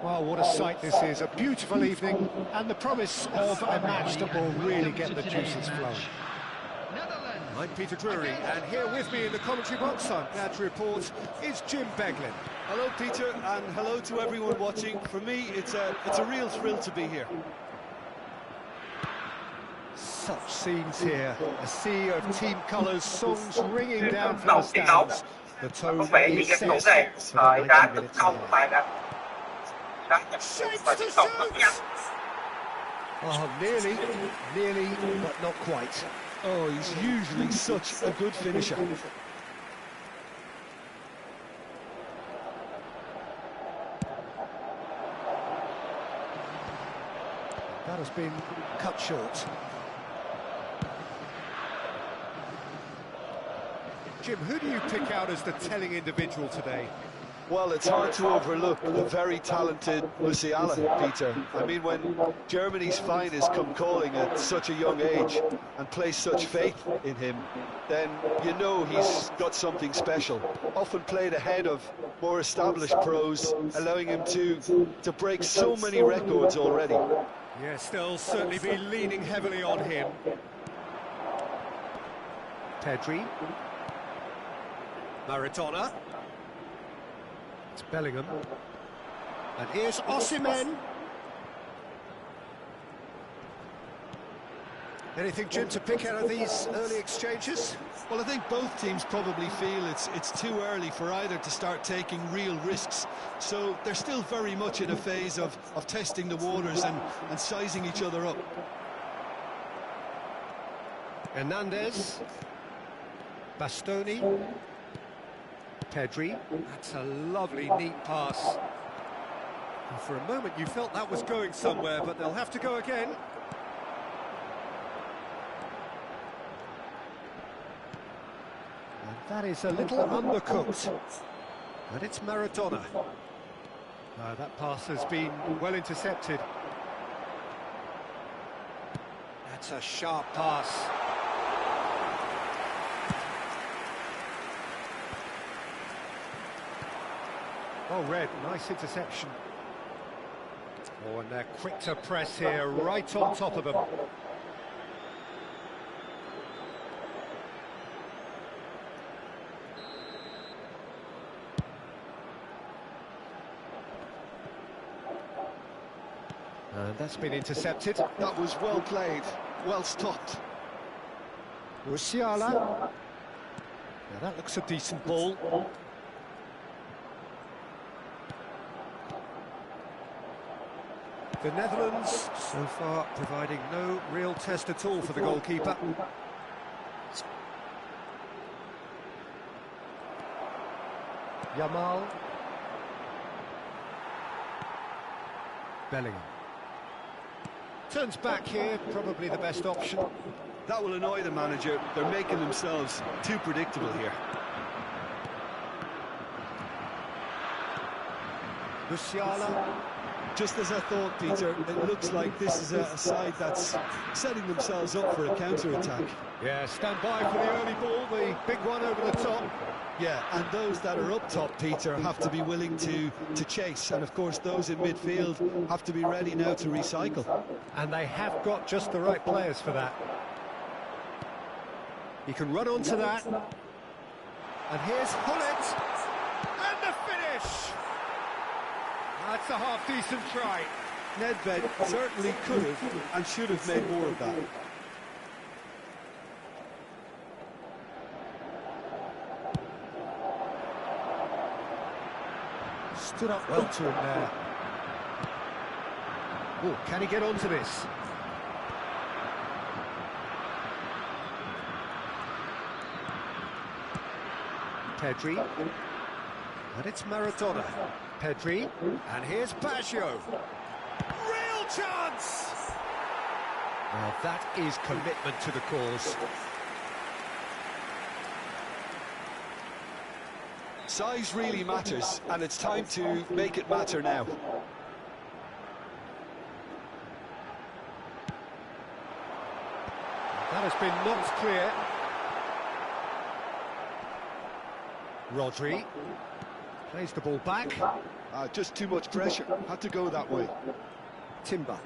Well, what a sight this is. A beautiful evening and the promise of a match that will really get the juices flowing. I'm Peter Drury, and here with me in the commentary box, I'm glad to report, is Jim Beglin. Hello, Peter, and hello to everyone watching. For me, it's a real thrill to be here. Such scenes here, a sea of team colours, songs ringing down from the stands. The tone is set for the 90 minutes ahead. Shapes to shoot! Oh, nearly, but not quite. Oh, he's usually such a good finisher. That has been cut short. Jim, who do you pick out as the telling individual today? Well, it's hard to overlook the very talented Musiala, Peter. I mean, when Germany's finest come calling at such a young age and place such faith in him, then you know he's got something special. Often played ahead of more established pros, allowing him to break so many records already. Yes, they'll certainly be leaning heavily on him. Pedri. Maradona. It's Bellingham. And here's Osimhen. Anything, Jim, to pick out of these early exchanges? Well, I think both teams probably feel it's too early for either to start taking real risks. So they're still very much in a phase of testing the waters and sizing each other up. Hernandez. Bastoni. Pedri. That's a lovely, neat pass. And for a moment you felt that was going somewhere, but they'll have to go again. And that is a little undercooked. And it's Maradona. That pass has been well intercepted. That's a sharp pass. Oh, Red, nice interception. Oh, and they're quick to press here, right on top of them. And that's been intercepted. That was well played, well stopped. Musiala. Now that looks a decent ball. The Netherlands, so far, providing no real test at all for the goalkeeper. Yamal. Bellingham. Turns back here, probably the best option. That will annoy the manager. They're making themselves too predictable here. Musiala. Just as I thought, Peter, it looks like this is a side that's setting themselves up for a counter-attack. Yeah, stand by for the early ball, the big one over the top. Yeah, and those that are up top, Peter, have to be willing to chase. And, of course, those in midfield have to be ready now to recycle. And they have got just the right players for that. He can run onto that. And here's Hullet. And the finish! That's a half-decent try. Nedved certainly could have and should have made more of that. Stood up well to him there. Oh, can he get onto this? Pedri. And it's Maradona. Pedri. And here's Baggio. Real chance! Now that is commitment to the cause. Size really matters, and it's time to make it matter now. That has been knocked clear. Rodri plays the ball back. Just too much pressure. Had to go that way. Timber.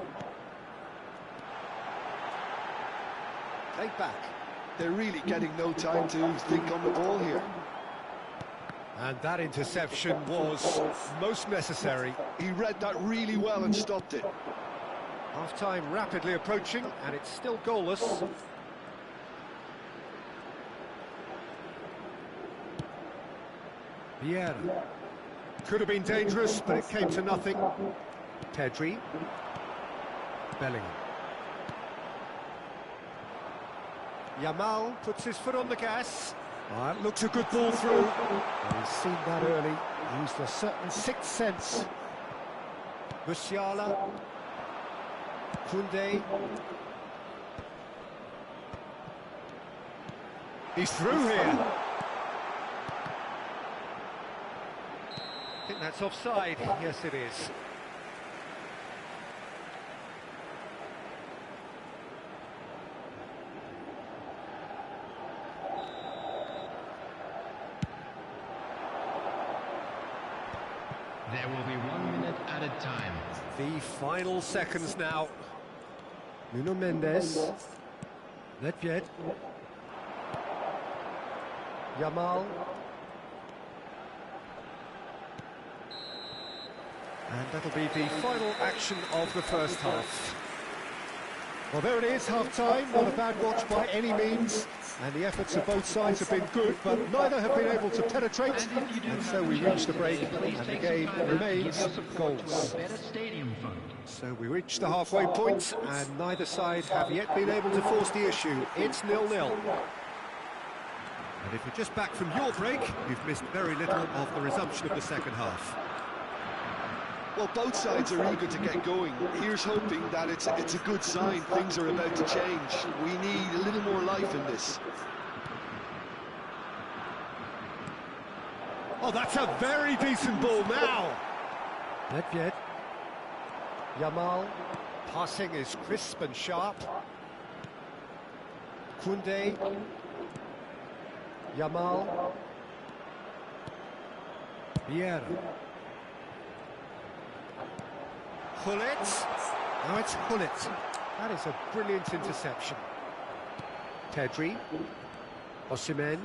Take back. They're really getting no time to think on the ball here. And that interception was most necessary. He read that really well and stopped it. Half-time rapidly approaching, and it's still goalless. Vieira. Could have been dangerous, but it came to nothing. Pedri. Bellingham. Yamal puts his foot on the gas. It looks a good ball through. And he's seen that early. Used a certain sixth sense. Musiala. Koundé. He's through here. I think that's offside. Yes, it is. There will be 1 minute at a time. The final seconds now. Nuno Mendes. Nedved. Yamal. And that'll be the final action of the first half. Well, there it is, half-time. Not a bad watch by any means. And the efforts of both sides have been good, but neither have been able to penetrate. And so we reach the break, and the game remains goals. So we reach the halfway point, and neither side have yet been able to force the issue. It's 0-0. And if you're just back from your break, you've missed very little of the resumption of the second half. Well, both sides are eager to get going. Here's hoping that it's a good sign. Things are about to change. We need a little more life in this. Oh, that's a very decent ball now. Nedved. Yamal. Passing is crisp and sharp. Koundé. Yamal. Vieira. Hullet. Now it's Hullet. That is a brilliant interception. Pedri. Osimhen.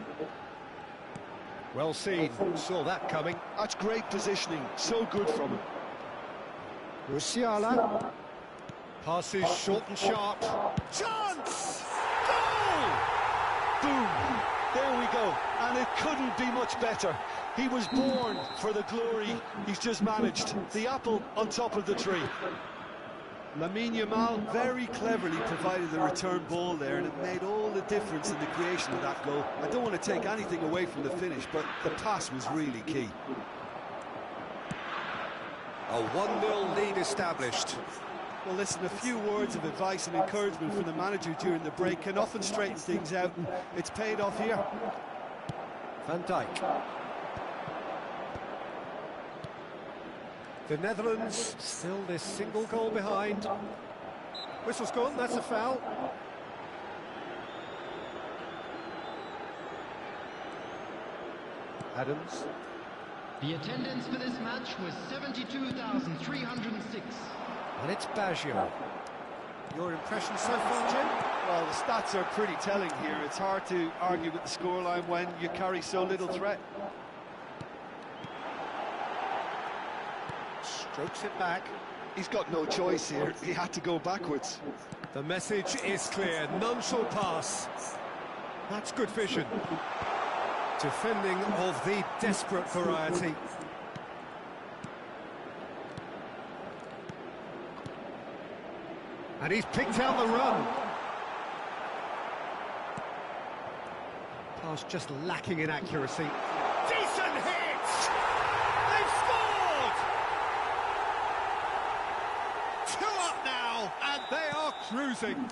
Well seen. Saw that coming. That's great positioning. So good from him. Musiala. Passes short and sharp. Chance! Goal! Boom! There we go. And it couldn't be much better. He was born for the glory he's just managed. The apple on top of the tree. Lamine Yamal very cleverly provided the return ball there, and it made all the difference in the creation of that goal. I don't want to take anything away from the finish, but the pass was really key. A 1-0 lead established. Well, listen, a few words of advice and encouragement from the manager during the break can often straighten things out, and it's paid off here. Van Dijk. The Netherlands still this single goal behind. Whistle's gone, that's a foul. Adams. The attendance for this match was 72,306. And it's Baggio. Your impression so far, Jim? Well, the stats are pretty telling here. It's hard to argue with the scoreline when you carry so little threat. Strokes it back. He's got no choice here. He had to go backwards. The message is clear. None shall pass. That's good vision. Defending of the desperate variety. And he's picked out the run. Pass just lacking in accuracy. Decent hit! They've scored! 2 up now, and they are cruising.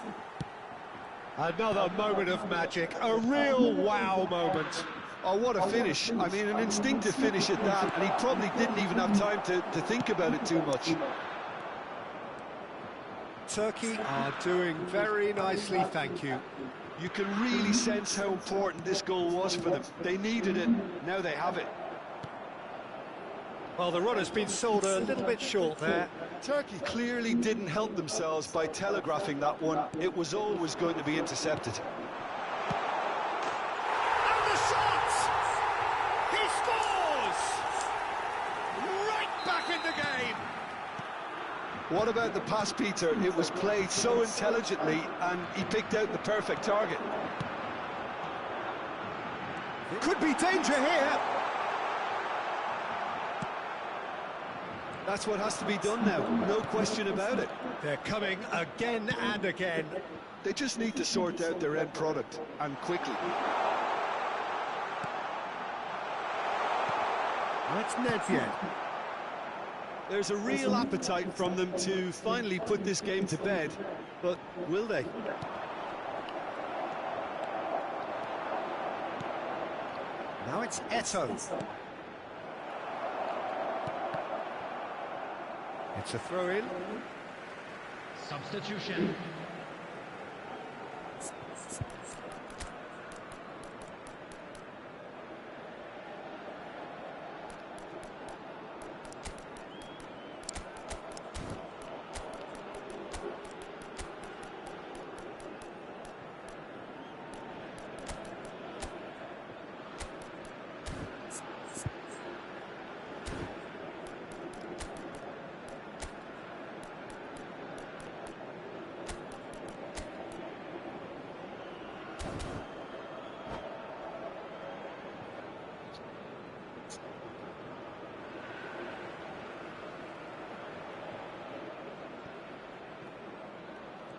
Another moment of magic, a real wow moment. Oh, what a finish. I mean, an instinctive finish at that, and he probably didn't even have time to think about it too much. Turkey are doing very nicely, thank you. You can really sense how important this goal was for them. They needed it, now they have it. Well, the run has been sold a little bit short there. Turkey clearly didn't help themselves by telegraphing that one. It was always going to be intercepted. And the shot! He scores! Right back in the game! What about the pass, Peter? It was played so intelligently and he picked out the perfect target. It could be danger here. That's what has to be done now, no question about it. They're coming again and again. They just need to sort out their end product, and quickly. That's Nedved. There's a real appetite from them to finally put this game to bed, but will they? Now it's Eto. It's a throw-in. Substitution.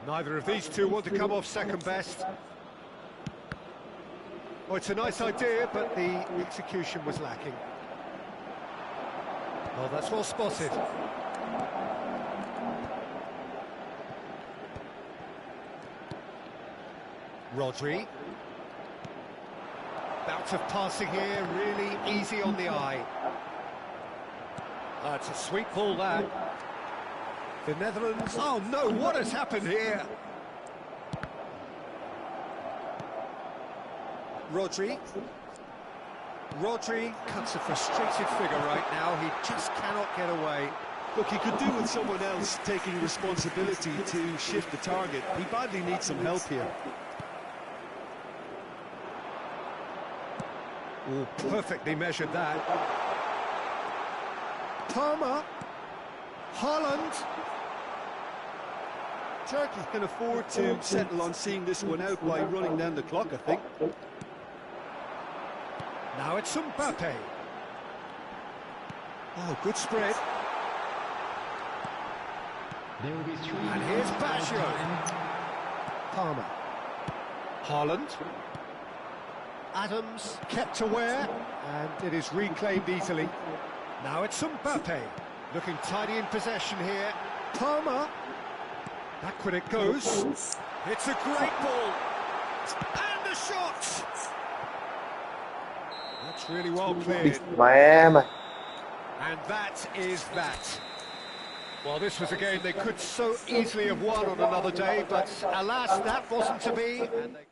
Neither of these two want to come off second best. Oh, it's a nice idea, but the execution was lacking. Oh, that's well spotted. Rodri. Bout of passing here, really easy on the eye. It's a sweet ball, that. The Netherlands... Oh, no, what has happened here? Rodri. Rodri cuts a frustrated figure right now. He just cannot get away. Look, he could do with someone else taking responsibility to shift the target. He badly needs some help here. Oh, perfectly measured that. Palmer. Holland. Turkey can afford to settle on seeing this one out by running down the clock, I think. Now it's Mbappe. Oh, good spread. There will be 3 And here's Baccio. Palmer. Holland. Adams kept aware, and it is reclaimed easily. Now it's Mbappe. Looking tidy in possession here. Palmer. Back when it goes. It's a great ball. And the shot. That's really well cleared. And that is that. Well, this was a game they could so easily have won on another day, but alas, that wasn't to be. And they...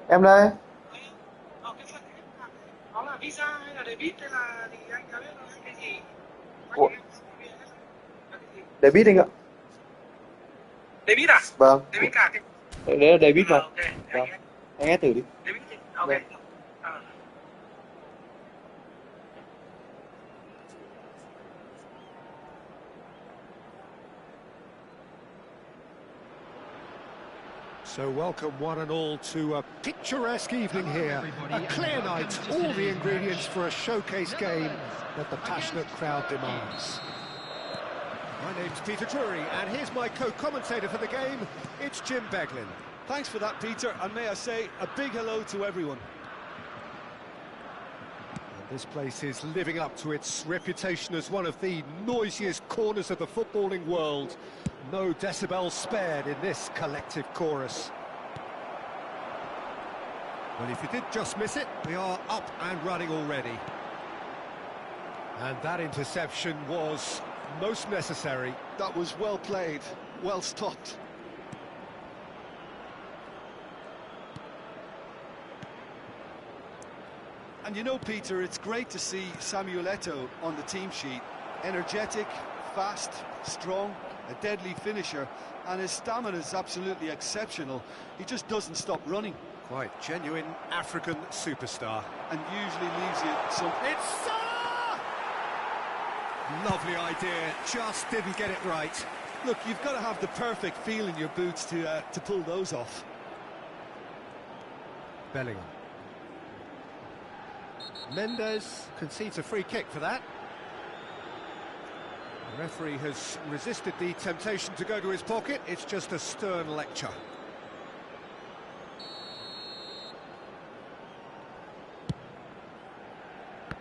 Em đây. Cái phần nó là visa hay là debit hay là thì anh có biết là cái gì? Ủa? Debit anh ạ. Debit à? Vâng. Debit cả cái. Đấy là debit mà. Ok. Vâng. Anh nghe thử đi. Debit. Ok. Vâng. So welcome one and all to a picturesque evening here. A clear night, all the ingredients for a showcase game that the passionate crowd demands. My name's Peter Drury, and here's my co-commentator for the game. It's Jim Beglin. Thanks for that, Peter, and may I say a big hello to everyone. And this place is living up to its reputation as one of the noisiest corners of the footballing world. No decibels spared in this collective chorus. Well, if you did just miss it, we are up and running already. And that interception was most necessary. That was well played, well stopped. And you know, Peter, it's great to see Samuel Eto'o on the team sheet. Energetic, fast, strong, a deadly finisher, and his stamina is absolutely exceptional. He just doesn't stop running. Quite genuine African superstar. And usually leaves you some... It's Salah! Lovely idea, just didn't get it right. Look, you've got to have the perfect feel in your boots to pull those off. Bellingham. Mendes concedes a free kick for that. The referee has resisted the temptation to go to his pocket. It's just a stern lecture.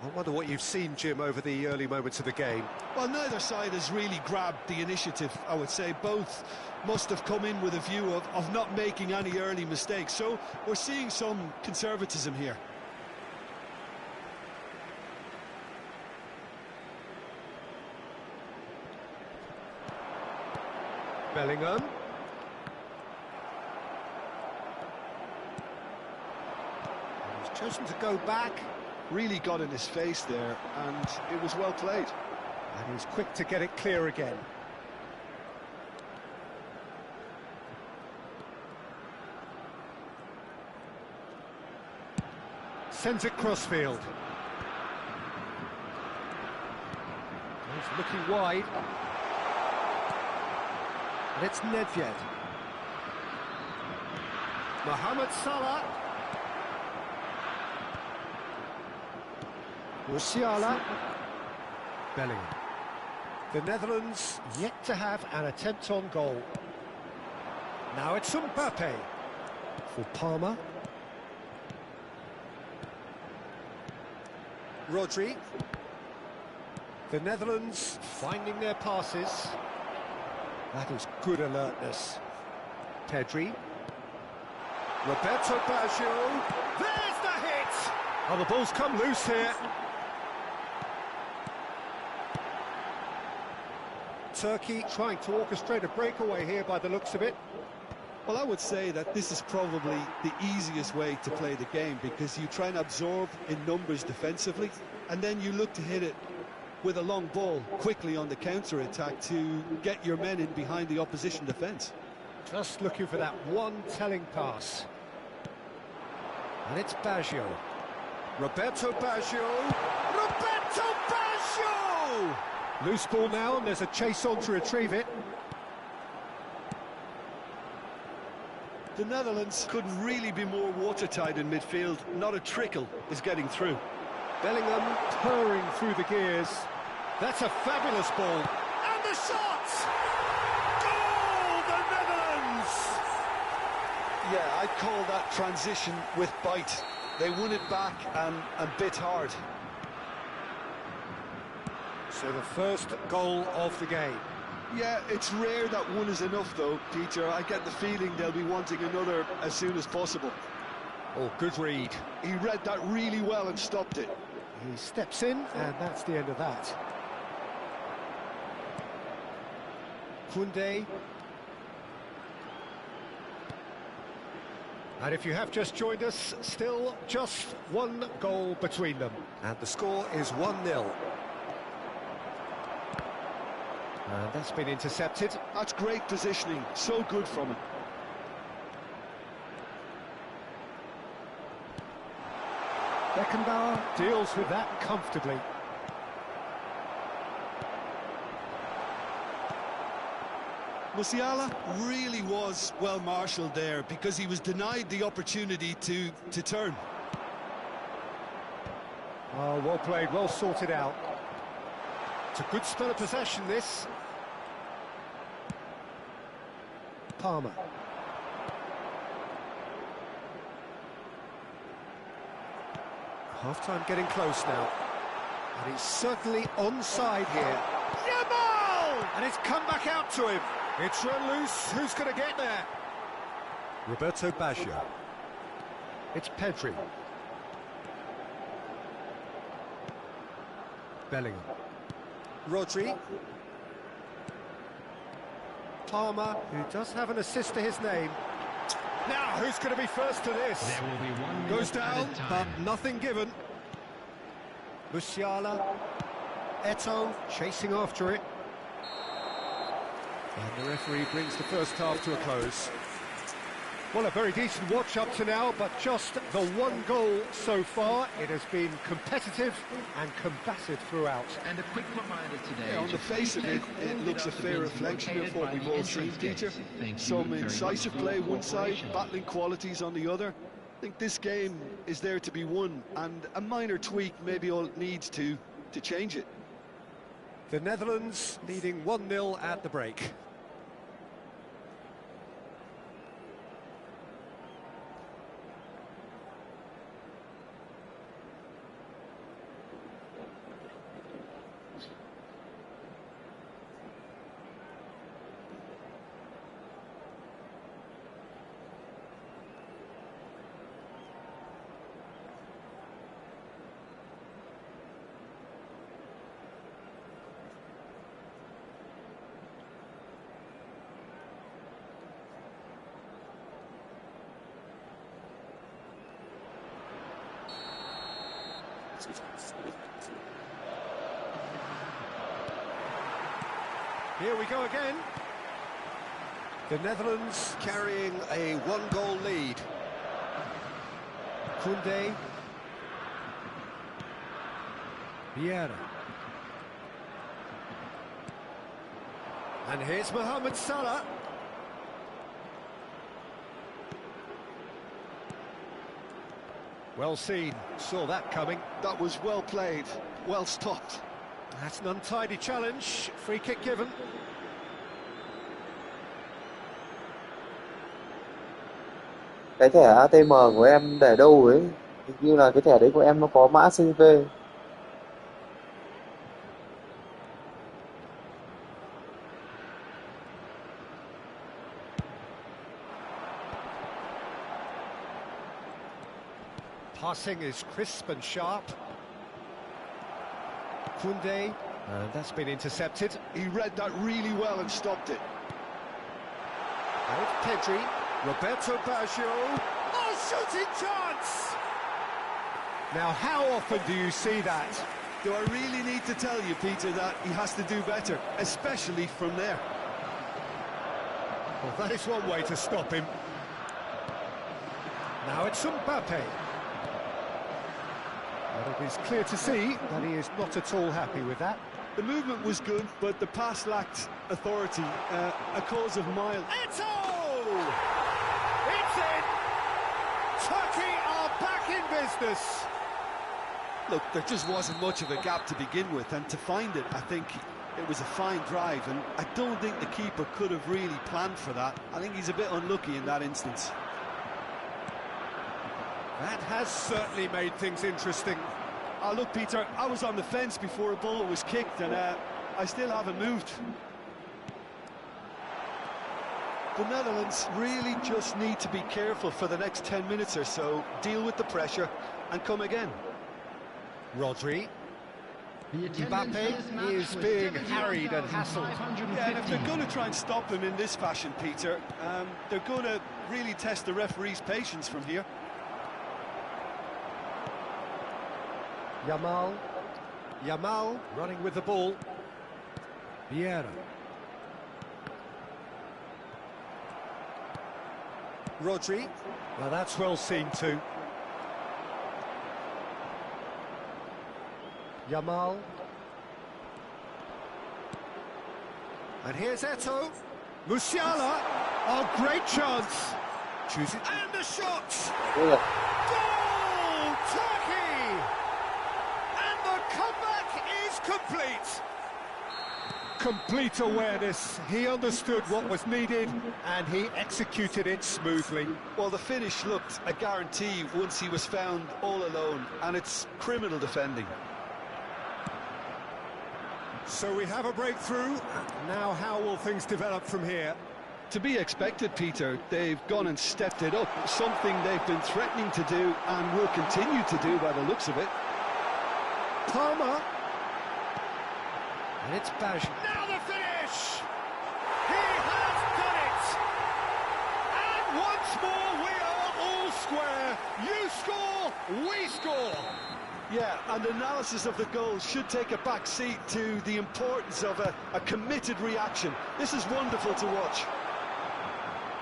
I wonder what you've seen, Jim, over the early moments of the game. Well, neither side has really grabbed the initiative, I would say. Both must have come in with a view of not making any early mistakes. So we're seeing some conservatism here. Bellingham. He's chosen to go back. Really got in his face there, and it was well played. And he's quick to get it clear again. Sends it crossfield. He's looking wide. And it's Nedved. Mohamed Salah. Musiala. Bellingham. The Netherlands yet to have an attempt on goal. Now it's Mbappe for Palmer. Rodri. The Netherlands finding their passes. That is good alertness. Pedri. Roberto Baggio. There's the hit! Oh, the ball's come loose here. Turkey trying to orchestrate a breakaway here by the looks of it. Well, I would say that this is probably the easiest way to play the game, because you try and absorb in numbers defensively, and then you look to hit it with a long ball quickly on the counter-attack to get your men in behind the opposition defence. Just looking for that one telling pass. And it's Baggio. Roberto Baggio! Roberto Baggio! Loose ball now, and there's a chase on to retrieve it. The Netherlands couldn't really be more watertight in midfield. Not a trickle is getting through. Bellingham purring through the gears. That's a fabulous ball. And the shot! Goal, the Netherlands! Yeah, I'd call that transition with bite. They won it back and bit hard. So the first goal of the game. Yeah, it's rare that one is enough though, Peter. I get the feeling they'll be wanting another as soon as possible. Oh, good read. He read that really well and stopped it. He steps in, and that's the end of that. Koundé. And if you have just joined us, still just one goal between them. And the score is 1-0. And that's been intercepted. That's great positioning, so good from him. Beckenbauer deals with that comfortably. Musiala really was well marshalled there because he was denied the opportunity to turn. Oh, well played, well sorted out. It's a good spell of possession, this. Palmer. Half-time getting close now. And he's certainly onside here. Yamal! And it's come back out to him. It's run loose. Who's going to get there? Roberto Baggio. It's Pedri. Bellingham. Rodri. Palmer, who does have an assist to his name. Now, who's going to be first to this? There will be 1 minute Goes down, at a but time. nothing given. Musiala. Eto'o chasing after it. And the referee brings the first half to a close. Well, a very decent watch up to now, but just the one goal so far. It has been competitive and combative throughout. And a quick reminder today. Yeah, on the face of it, it looks a fair reflection of what we've all seen, Peter. Some incisive play one side, battling qualities on the other. I think this game is there to be won, and a minor tweak maybe all it needs to change it. The Netherlands leading 1-0 at the break. Here we go again. The Netherlands carrying a one-goal lead. Koundé. Vieira. And here's Mohamed Salah. Well seen, saw that coming. That was well played, well stopped. That's an untidy challenge, free kick given. Cái thẻ ATM của em để đâu ấy? Hình như là cái thẻ đấy của em nó có mã CVV. Passing is crisp and sharp. Koundé, and that's been intercepted. He read that really well and stopped it. And it's Pedri, Roberto Baggio. Oh, shooting chance! Now, how often do you see that? Do I really need to tell you, Peter, that he has to do better, especially from there? Well, that is one way to stop him. Now it's Mbappe. But it is clear to see that he is not at all happy with that. The movement was good, but the pass lacked authority, a cause of mile. Eto'o! It's in! Turkey are back in business! Look, there just wasn't much of a gap to begin with, and to find it, I think it was a fine drive, and I don't think the keeper could have really planned for that. I think he's a bit unlucky in that instance. That has certainly made things interesting. Look, Peter, I was on the fence before a ball was kicked, and I still haven't moved. The Netherlands really just need to be careful for the next 10 minutes or so, deal with the pressure, and come again. Rodri. Mbappe is being harried and hassled. Yeah, and if they're going to try and stop him in this fashion, Peter, they're going to really test the referee's patience from here. Yamal running with the ball. Vieira. Rodri. Well, that's well seen too. Yamal. And here's Eto'o. Musiala. Oh, great chance. Choose it. And the shot. Ui, Goal! Turkey! And the comeback is complete. Complete awareness. He understood what was needed and he executed it smoothly. Well, the finish looked a guarantee once he was found all alone, and it's criminal defending. So we have a breakthrough. Now how will things develop from here? To be expected, Peter. They've gone and stepped it up, something they've been threatening to do and will continue to do by the looks of it. Palmer. And it's Baj. Now the finish! He has done it! And once more we are all square. You score, we score. Yeah, and analysis of the goal should take a back seat to the importance of a committed reaction. This is wonderful to watch.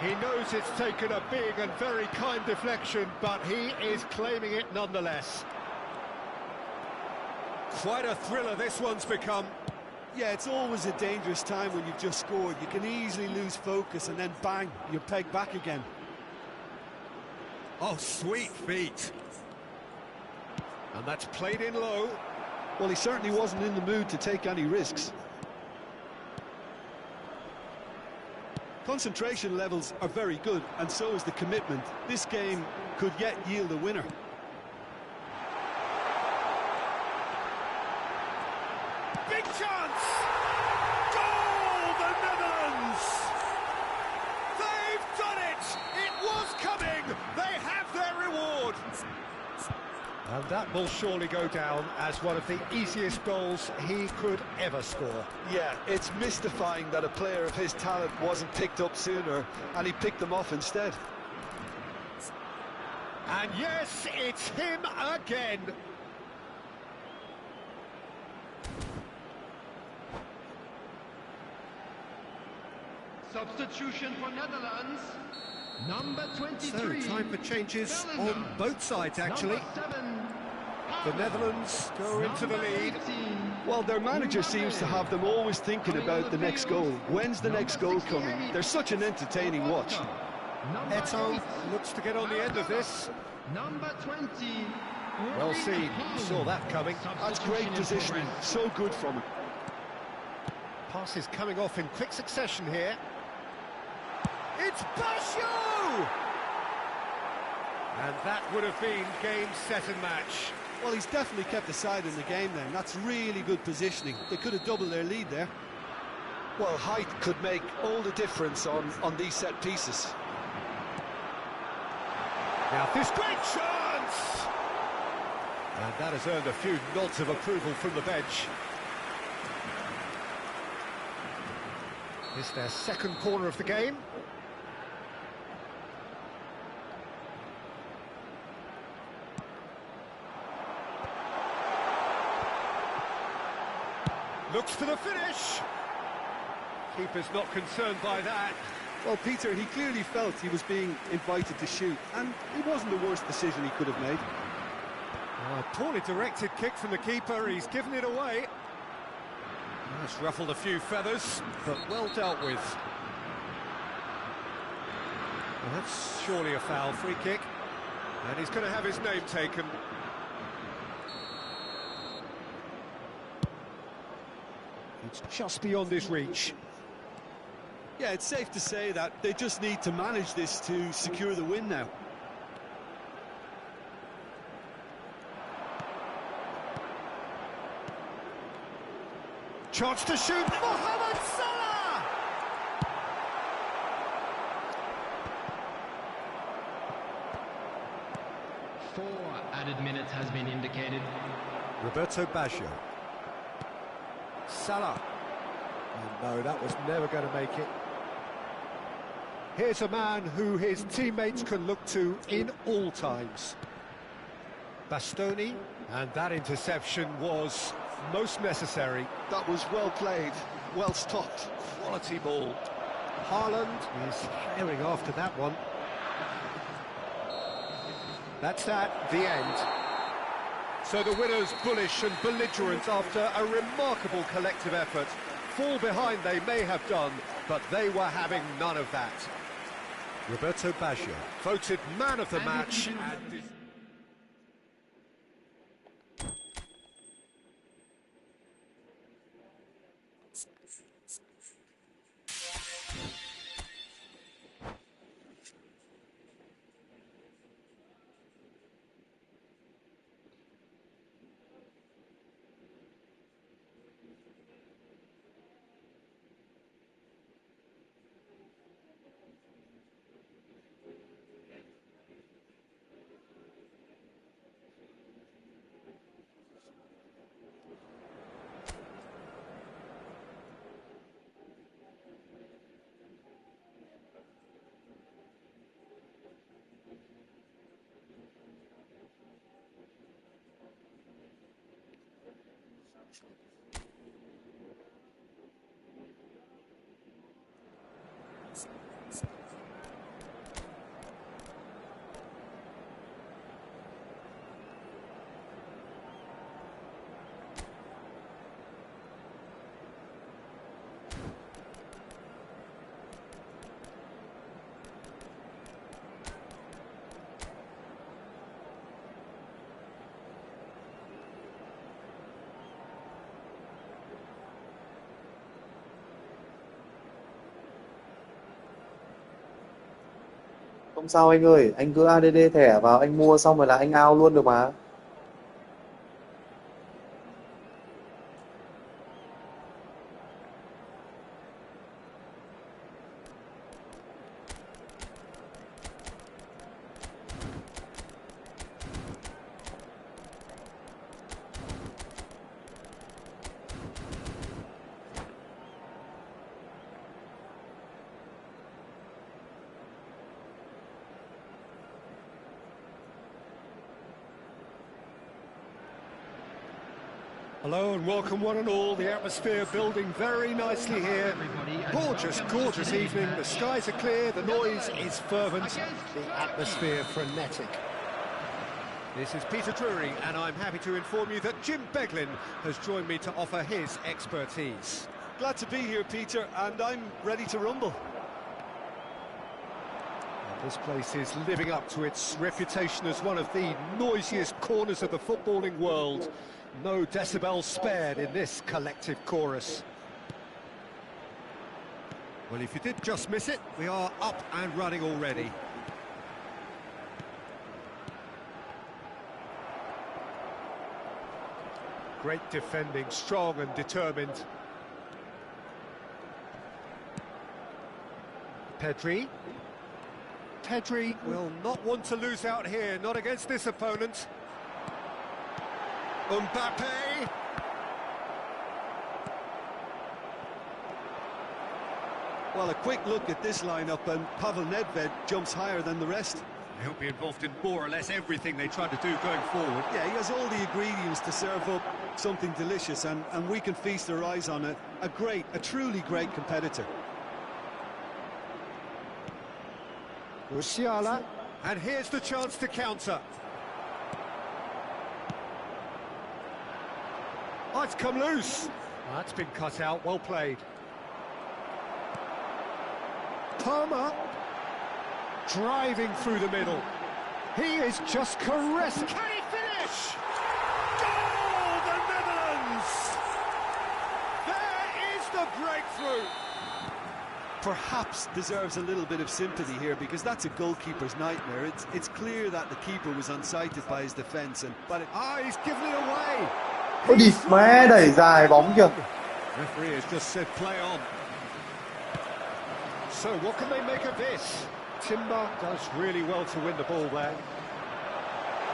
He knows it's taken a big and very kind deflection, but he is claiming it nonetheless. Quite a thriller this one's become. Yeah, it's always a dangerous time when you've just scored. You can easily lose focus and then bang, you're pegged back again. Oh, sweet feet. And that's played in low. Well, he certainly wasn't in the mood to take any risks. Concentration levels are very good, and so is the commitment. This game could yet yield a winner. Big chance! Goal, the Netherlands! They've done it! It was coming! They have their reward! And that will surely go down as one of the easiest goals he could ever score. Yeah, it's mystifying that a player of his talent wasn't picked up sooner, and he picked them off instead. And yes, it's him again! Substitution for Netherlands. Number 23. So, time for changes on both sides, actually. The Netherlands go into the lead. Well, their manager seems to have them always thinking about the next goal. When's the next goal coming? They're such an entertaining watch. Eto'o looks to get on the end of this. Number 20. Well seen, saw that coming. That's great positioning, so good from him. Passes coming off in quick succession here. It's Basho! And that would have been game, set and match. Well, he's definitely kept the side in the game then. That's really good positioning. They could have doubled their lead there. Well, height could make all the difference on these set pieces. Now this great chance! And that has earned a few nods of approval from the bench. It's their second corner of the game. Looks for the finish. Keeper's not concerned by that. Well, Peter, he clearly felt he was being invited to shoot, and it wasn't the worst decision he could have made. A poorly directed kick from the keeper, he's given it away. That's ruffled a few feathers, but well dealt with. Well, that's surely a foul, free kick. And he's going to have his name taken. It's just beyond his reach. Yeah, it's safe to say that they just need to manage this to secure the win now. Chance to shoot, Mohamed Salah! Four added minutes has been indicated. Roberto Baggio. Salah. Oh, no, that was never going to make it. Here's a man who his teammates can look to in all times. Bastoni, and that interception was most necessary. That was well played, well stopped. Quality ball. Haaland is herring after that one. That's that, the end. So the winners bullish and belligerent after a remarkable collective effort. Fall behind they may have done, but they were having none of that. Roberto Baggio, voted man of the match. And Không sao anh ơi, anh cứ ADD thẻ vào anh mua xong rồi là anh out luôn được mà. hello and welcome one and all. The atmosphere building very nicely here. Gorgeous, gorgeous evening. The skies are clear, the noise is fervent, the atmosphere frenetic. This is Peter Drury, and I'm happy to inform you that Jim Beglin has joined me to offer his expertise. Glad to be here, Peter, and I'm ready to rumble. This place is living up to its reputation as one of the noisiest corners of the footballing world. No decibels spared in this collective chorus. Well, if you did just miss it, we are up and running already. Great defending, strong and determined. Pedri. Pedri will not want to lose out here, not against this opponent. Mbappe. Well, a quick look at this lineup, and Pavel Nedved jumps higher than the rest. He'll be involved in more or less everything they try to do going forward. Yeah, he has all the ingredients to serve up something delicious, and we can feast our eyes on a truly great competitor. Musiala, and here's the chance to counter. Oh, it's come loose. Oh, that's been cut out, well played. Palmer, driving through the middle. He is just caressing. Can he finish? Goal, the Netherlands! There is the breakthrough. Perhaps deserves a little bit of sympathy here, because that's a goalkeeper's nightmare. It's clear that the keeper was unsighted by his defence, but he's given it away. Ôi đi, má đẩy dài bóng kìa. Referee has just said play on. So what can they make of this? Timber does really well to win the ball there.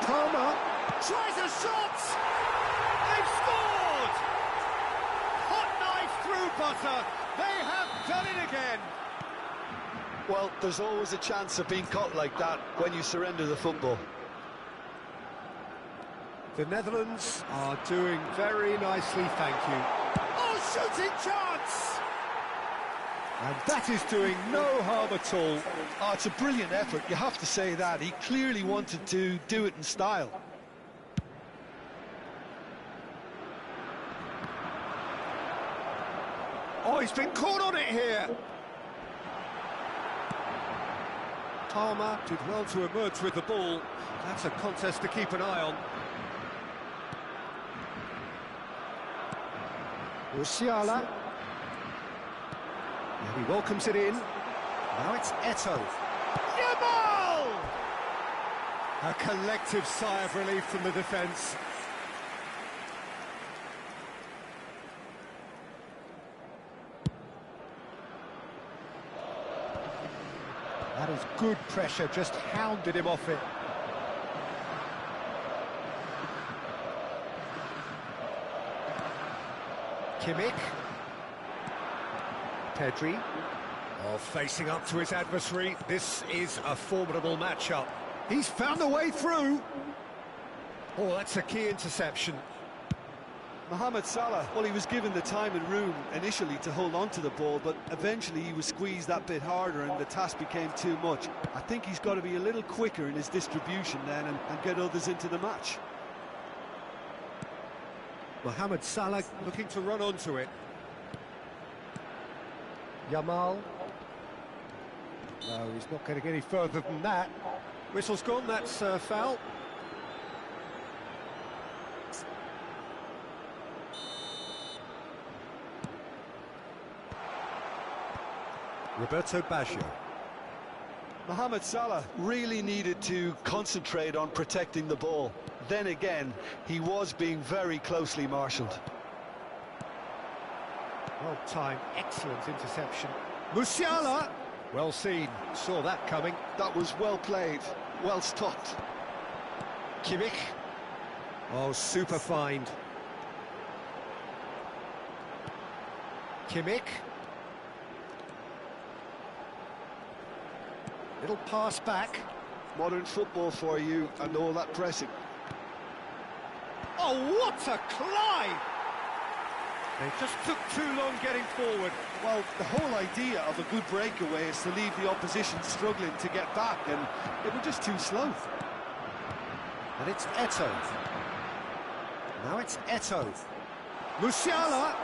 Palmer tries a shot! They've scored! Hot knife through butter. They have done it again. well, there's always a chance of being caught like that when you surrender the football. The Netherlands are doing very nicely, thank you. Oh, shooting chance! And that is doing no harm at all. Oh, it's a brilliant effort, you have to say that. He clearly wanted to do it in style. Oh, he's been caught on it here. Palmer did well to emerge with the ball. That's a contest to keep an eye on. Musiala. And he welcomes it in. Now it's Eto'o. Yamal! A collective sigh of relief from the defence. That is good pressure, just hounded him off it. Kimmich. Pedri. Oh, facing up to his adversary. This is a formidable matchup. He's found a way through. Oh, that's a key interception. Mohamed Salah, well, he was given the time and room initially to hold on to the ball, but eventually he was squeezed that bit harder and the task became too much. I think he's got to be a little quicker in his distribution then and get others into the match. Mohamed Salah looking to run onto it. Yamal. No, he's not going to get any further than that. Whistle's gone, that's foul. Roberto Baggio. Mohamed Salah really needed to concentrate on protecting the ball. Then again, he was being very closely marshalled. Well timed, excellent interception. Musiala! Well seen, saw that coming. That was well played, well stopped. Kimmich. Oh, super find. Kimmich. Little pass back. Modern football for you and all that pressing. Oh, what a climb! They just took too long getting forward. Well, the whole idea of a good breakaway is to leave the opposition struggling to get back, and they were just too slow. And it's Eto'o. Now it's Eto'o. Musiala!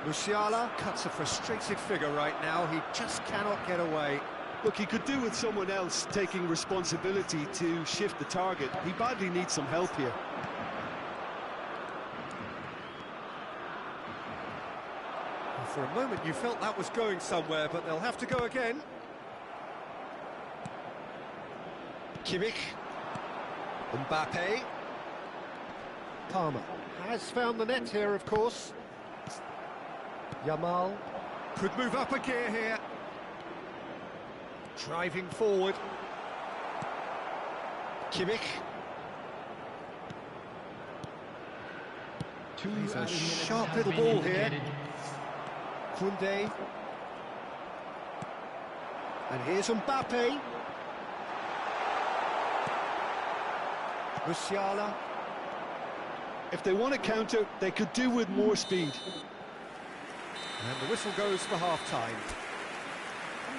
Musiala cuts a frustrated figure right now. He just cannot get away. Look, he could do with someone else taking responsibility to shift the target. He badly needs some help here. Well, for a moment you felt that was going somewhere, but they'll have to go again. Kimmich. Mbappe. Palmer has found the net here, of course. Yamal could move up a gear here. Driving forward. Kimmich. He's a sharp little ball here. Koundé. And here's Mbappe. Musiala. If they want to counter, they could do with more speed. And the whistle goes for half-time.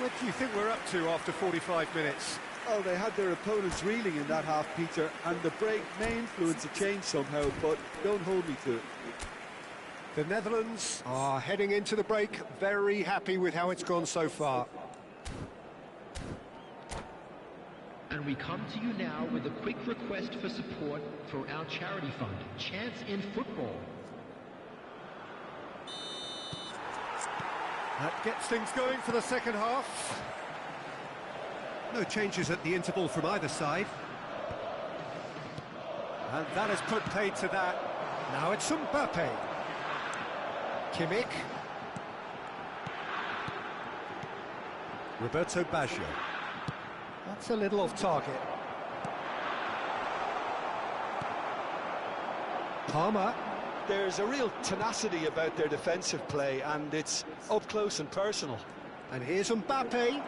What do you think we're up to after 45 minutes? Oh, they had their opponents reeling in that half, Peter, and the break may influence a change somehow, but don't hold me to it. The Netherlands are heading into the break, very happy with how it's gone so far. And we come to you now with a quick request for support for our charity fund, Chance in Football. That gets things going for the second half. No changes at the interval from either side. And that has put paid to that. Now it's Mbappe. Kimmich. Roberto Baggio. That's a little off target. Palmer. There's a real tenacity about their defensive play, and it's up close and personal. And here's Mbappe.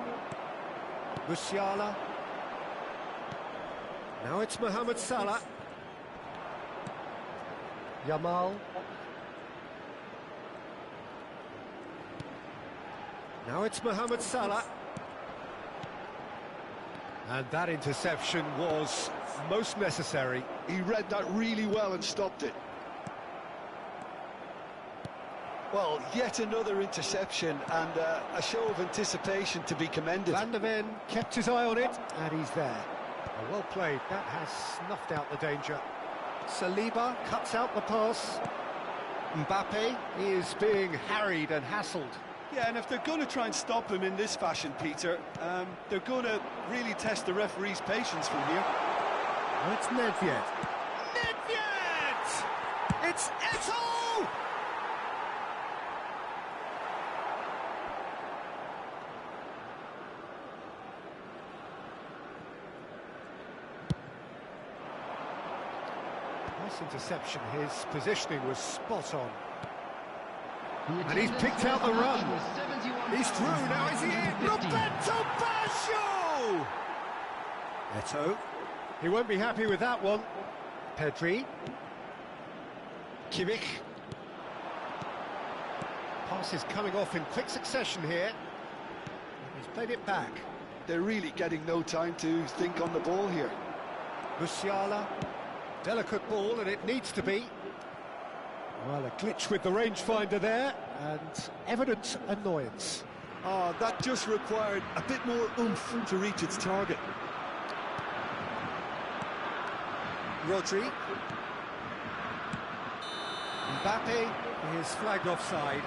Musiala. Now it's Mohamed Salah. Yamal. Now it's Mohamed Salah. And that interception was most necessary. He read that really well and stopped it. Well, yet another interception and a show of anticipation to be commended. Van der Ven kept his eye on it, and he's there. Well played, that has snuffed out the danger. Saliba cuts out the pass. Mbappe is being harried and hassled. Yeah, and if they're going to try and stop him in this fashion, Peter, they're going to really test the referee's patience from here. Well, it's Nedved. Nedved! It's Eto'o! Nice interception. His positioning was spot on. And he's picked out the run. He's through, now is he in? Roberto Baggio! Eto'o. He won't be happy with that one. Pedri. Kimmich. Pass is coming off in quick succession here. He's played it back. They're really getting no time to think on the ball here. Musiala. Delicate ball, and it needs to be. Well, a glitch with the rangefinder there, and evident annoyance. Oh, that just required a bit more oomph to reach its target. Rodri. Mbappe is flagged offside.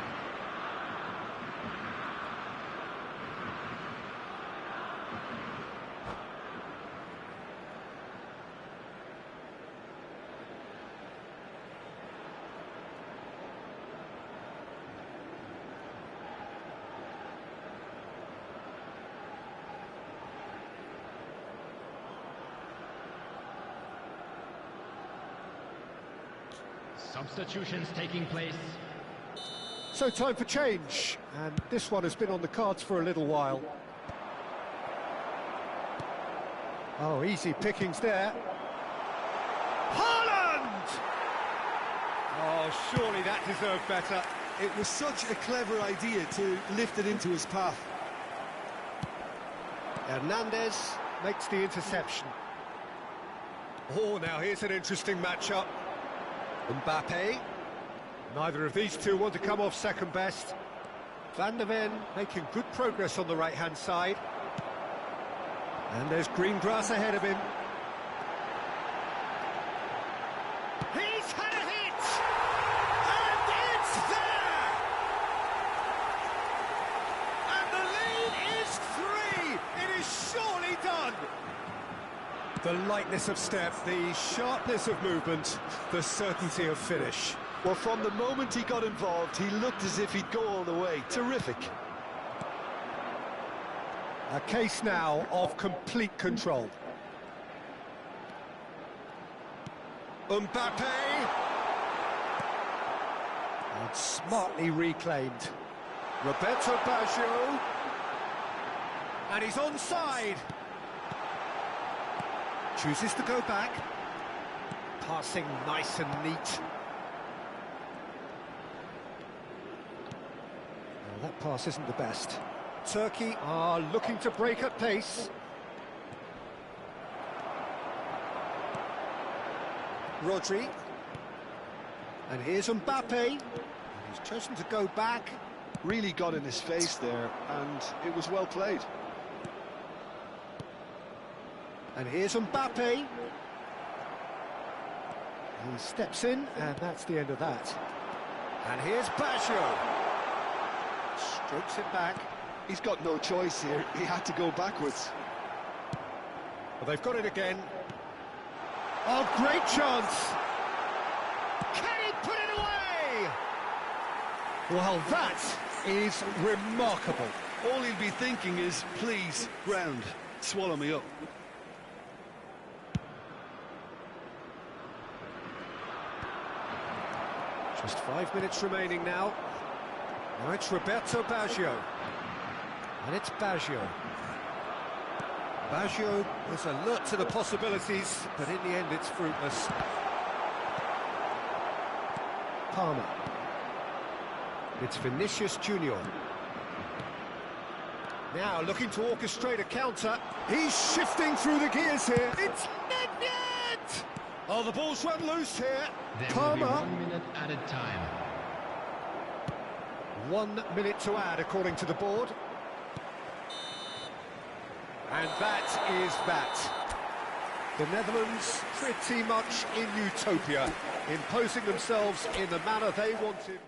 Substitutions taking place. So time for change, and this one has been on the cards for a little while. Oh, easy pickings there. Haaland! Oh, surely that deserved better. It was such a clever idea to lift it into his path. Hernandez makes the interception. Oh, now here's an interesting matchup. Mbappe. Neither of these two want to come off second best. Van der Ven making good progress on the right-hand side. And there's green grass ahead of him. He's had a hit! And it's there! And the lead is 3! It is surely done! The lightness of step, the sharpness of movement, the certainty of finish. Well, from the moment he got involved, he looked as if he'd go all the way. Terrific. A case now of complete control. Mbappe! And smartly reclaimed. Roberto Baggio. And he's onside. Chooses to go back. Passing nice and neat. That pass isn't the best. Turkey are looking to break at pace. Rodri. And here's Mbappe. He's chosen to go back. Really got in his face there, and it was well played. And here's Mbappe. He steps in, and that's the end of that. And here's Baggio. Strokes it back. He's got no choice here. He had to go backwards. Well, they've got it again. Oh, great chance! Can he put it away? Well, that is remarkable. All he'll be thinking is, please, ground, swallow me up. Just 5 minutes remaining now. Now it's Roberto Baggio. And it's Baggio. Baggio was alert to the possibilities, but in the end it's fruitless. Palmer. It's Vinicius Junior. Now looking to orchestrate a counter. He's shifting through the gears here. It's Nedved! Oh, the ball's run loose here. There will be 1 minute added time. 1 minute to add, according to the board. And that is that. The Netherlands pretty much in utopia, imposing themselves in the manner they wanted.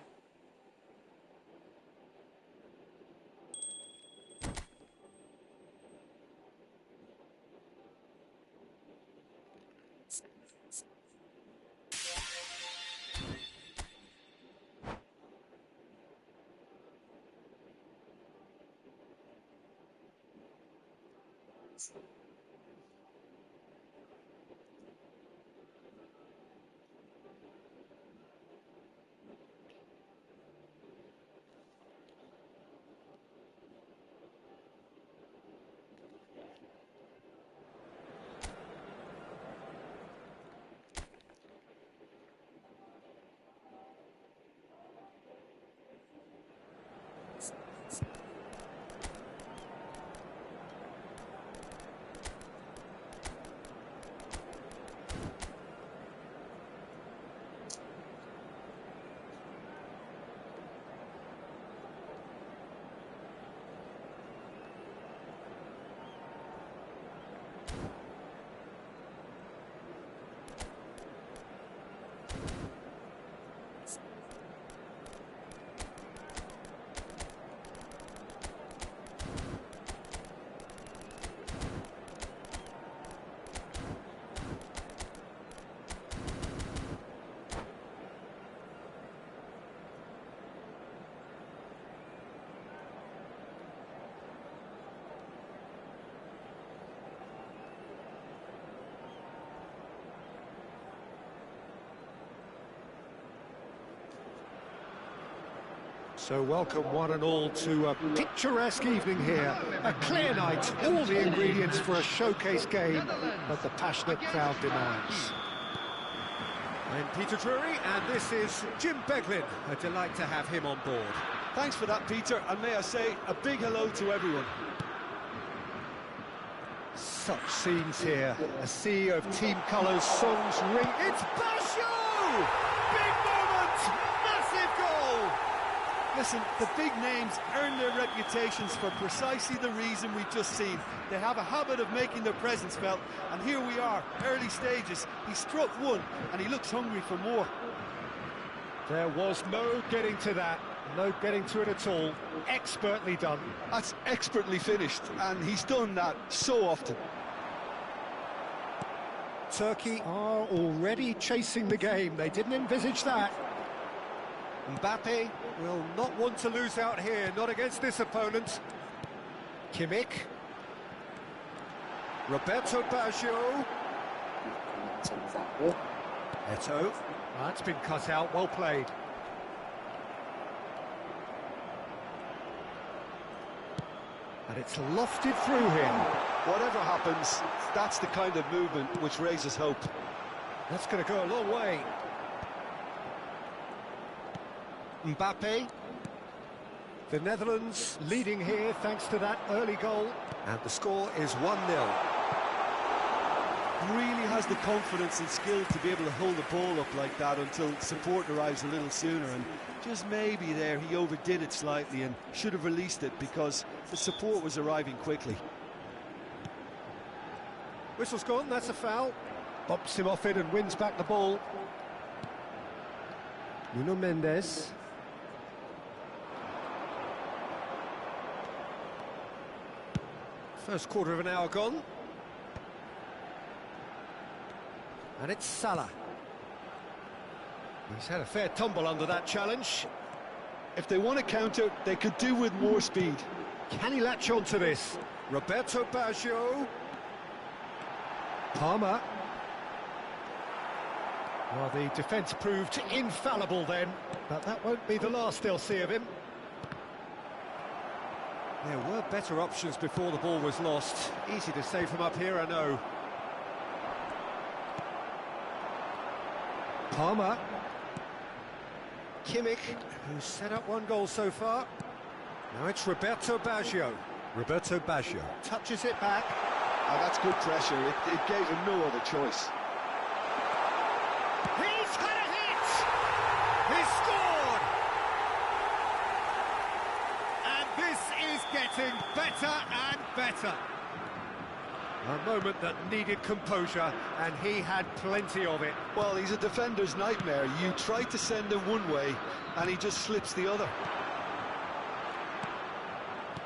So welcome one and all to a picturesque evening here. A clear night, all the ingredients for a showcase game that the passionate crowd demands. I'm Peter Drury, and this is Jim Beglin. A delight to have him on board. Thanks for that, Peter, and may I say a big hello to everyone. Such scenes here. A sea of team colours, songs ring. It's Baggio! Big moment! Massive goal! Listen, the big names earn their reputations for precisely the reason we've just seen. They have a habit of making their presence felt, and here we are, early stages. He struck one, and he looks hungry for more. There was no getting to that, no getting to it at all. Expertly done. That's expertly finished, and he's done that so often. Turkey are already chasing the game. They didn't envisage that. Mbappe will not want to lose out here, not against this opponent. Kimmich. Roberto Baggio. Eto'o. That's been cut out, well played. And it's lofted through him. Whatever happens, that's the kind of movement which raises hope. That's going to go a long way. Mbappe. The Netherlands leading here thanks to that early goal. And the score is 1-0. Really has the confidence and skill to be able to hold the ball up like that until support arrives a little sooner, and just maybe there he overdid it slightly and should have released it because the support was arriving quickly. Whistle's gone, that's a foul. Bumps him off it and wins back the ball. Nuno Mendes. First quarter of an hour gone. And it's Salah. He's had a fair tumble under that challenge. If they want to counter, they could do with more speed. Can he latch on to this? Roberto Baggio. Palmer. Well, the defence proved infallible then, but that won't be the last they'll see of him. There were better options before the ball was lost. Easy to say from up here, I know. Palmer. Kimmich, who's set up one goal so far. Now it's Roberto Baggio. Roberto Baggio touches it back. Oh, that's good pressure. It gave him no other choice. He's got a hit! He's scored! And this is getting better and better. A moment that needed composure, and he had plenty of it. Well, he's a defender's nightmare. You try to send him one way, and he just slips the other.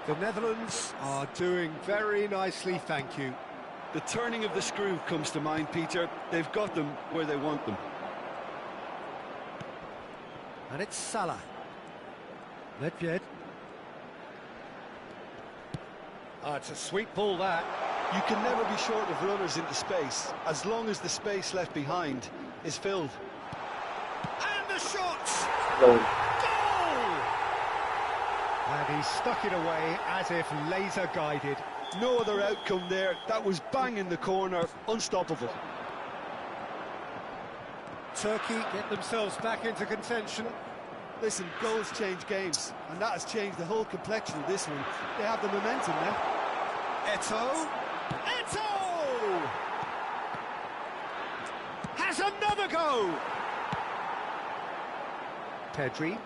The Netherlands are doing very nicely, thank you. The turning of the screw comes to mind, Peter. They've got them where they want them. And it's Salah. Nedved. Oh, it's a sweet ball, that. You can never be short of runners into space, as long as the space left behind is filled. And the shot! Rồi. Goal! And he stuck it away as if laser guided. No other outcome there. That was bang in the corner, unstoppable. Turkey get themselves back into contention. Listen, goals change games, and that has changed the whole complexion of this one. They have the momentum now. Eto'o. Eto'o! Has another go! Pedri.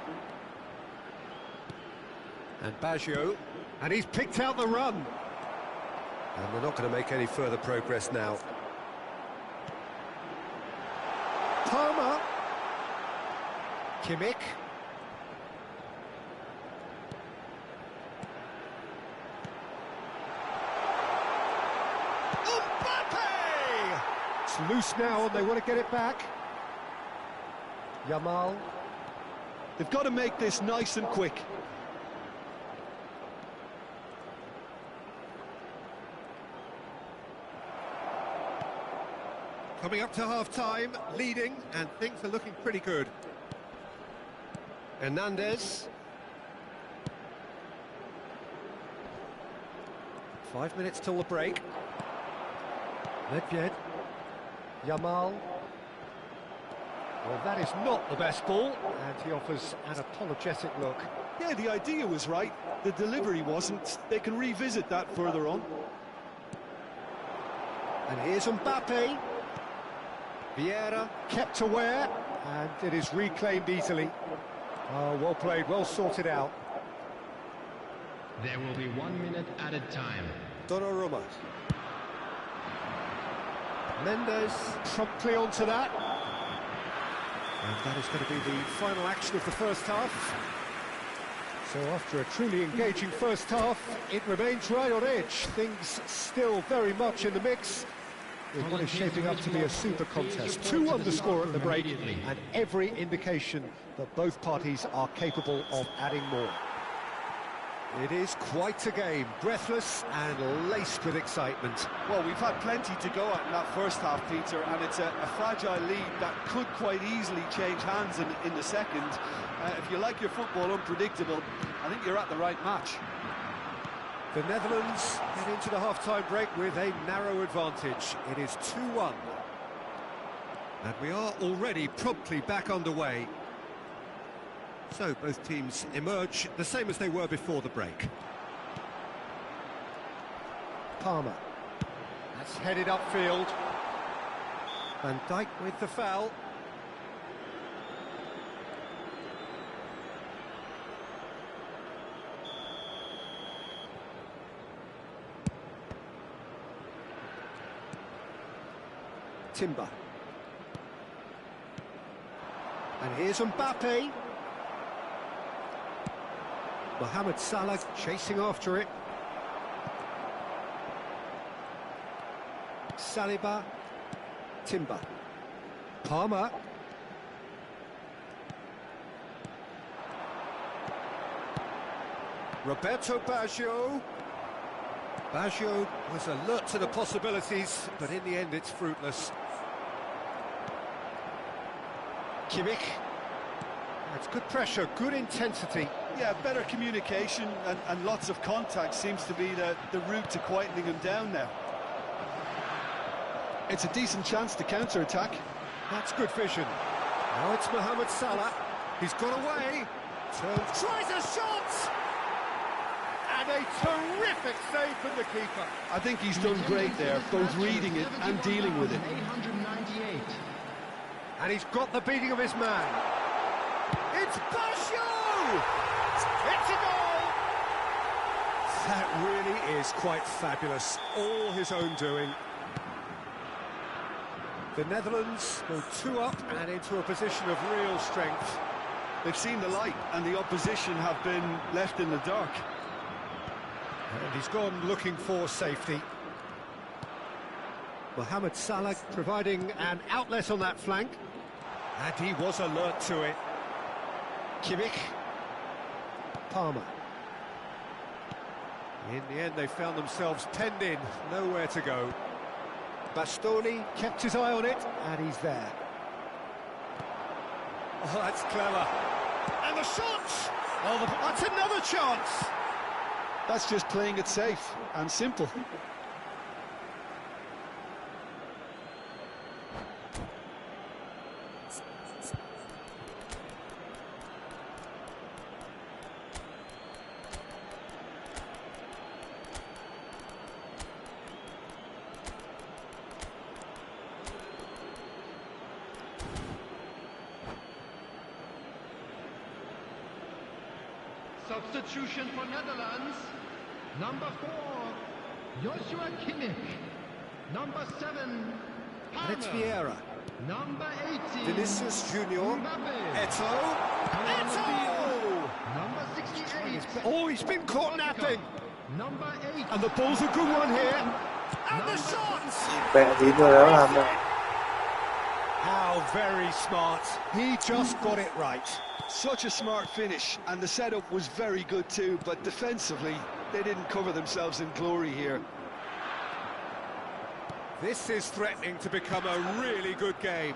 And Baggio. And he's picked out the run. And they're not going to make any further progress now. Palmer. Kimmich. It's loose now and they want to get it back. Yamal. They've got to make this nice and quick. Coming up to half-time, leading, and things are looking pretty good. Hernandez. 5 minutes till the break. Nedved. Yamal. Well, that is not the best ball, and he offers an apologetic look. Yeah, the idea was right. The delivery wasn't. They can revisit that further on. And here's Mbappe. Vieira kept aware, and it is reclaimed easily. Oh, well played, well sorted out. There will be 1 minute at a time. Donnarumma. Mendes promptly onto that. And that is going to be the final action of the first half. So after a truly engaging first half, it remains right on edge. Things still very much in the mix. With what is shaping up to be a super contest. 2 underscore at the break, and every indication that both parties are capable of adding more. It is quite a game, breathless and laced with excitement. Well, we've had plenty to go at in that first half, Peter, and it's a fragile lead that could quite easily change hands in the second. If you like your football unpredictable, I think you're at the right match. The Netherlands head into the half-time break with a narrow advantage. It is 2-1. And we are already promptly back underway. So both teams emerge the same as they were before the break. Palmer. That's headed upfield. Van Dijk with the foul. Timber. And here's Mbappe. Mohamed Salah chasing after it. Saliba. Timber. Palmer. Roberto Baggio. Baggio was alert to the possibilities, but in the end it's fruitless. Kimmich. That's good pressure, good intensity. Yeah, better communication and lots of contact seems to be the route to quietening him down now. It's a decent chance to counter-attack. That's good vision. Now it's Mohamed Salah. He's got away. Turns, tries a shot! And a terrific save from the keeper. I think he's done great there, both reading it and dealing with it. 898. And he's got the beating of his man. It's Baggio! It's a goal! That really is quite fabulous. All his own doing. The Netherlands go 2 up and into a position of real strength. They've seen the light and the opposition have been left in the dark. And he's gone looking for safety. Mohamed Salah providing an outlet on that flank. And he was alert to it. Kimmich. Palmer. In the end, they found themselves penned in, nowhere to go. Bastoni kept his eye on it, and he's there. Oh, that's clever. And the shot! Oh, that's another chance! That's just playing it safe and simple. Substitution for Netherlands. Number 4, Joshua Kimmich. Number 7, And it's Palmer. Vieira. Number 18, Vinicius Junior. Mbappe. Eto'o. Eto'o! Number 68, Oh, he's been caught napping. Number 8, And the ball's a good one here. And the shot! Vẽ tí người đó làm được. How very smart. He just got it right. Such a smart finish, and the setup was very good too, but defensively, they didn't cover themselves in glory here. This is threatening to become a really good game.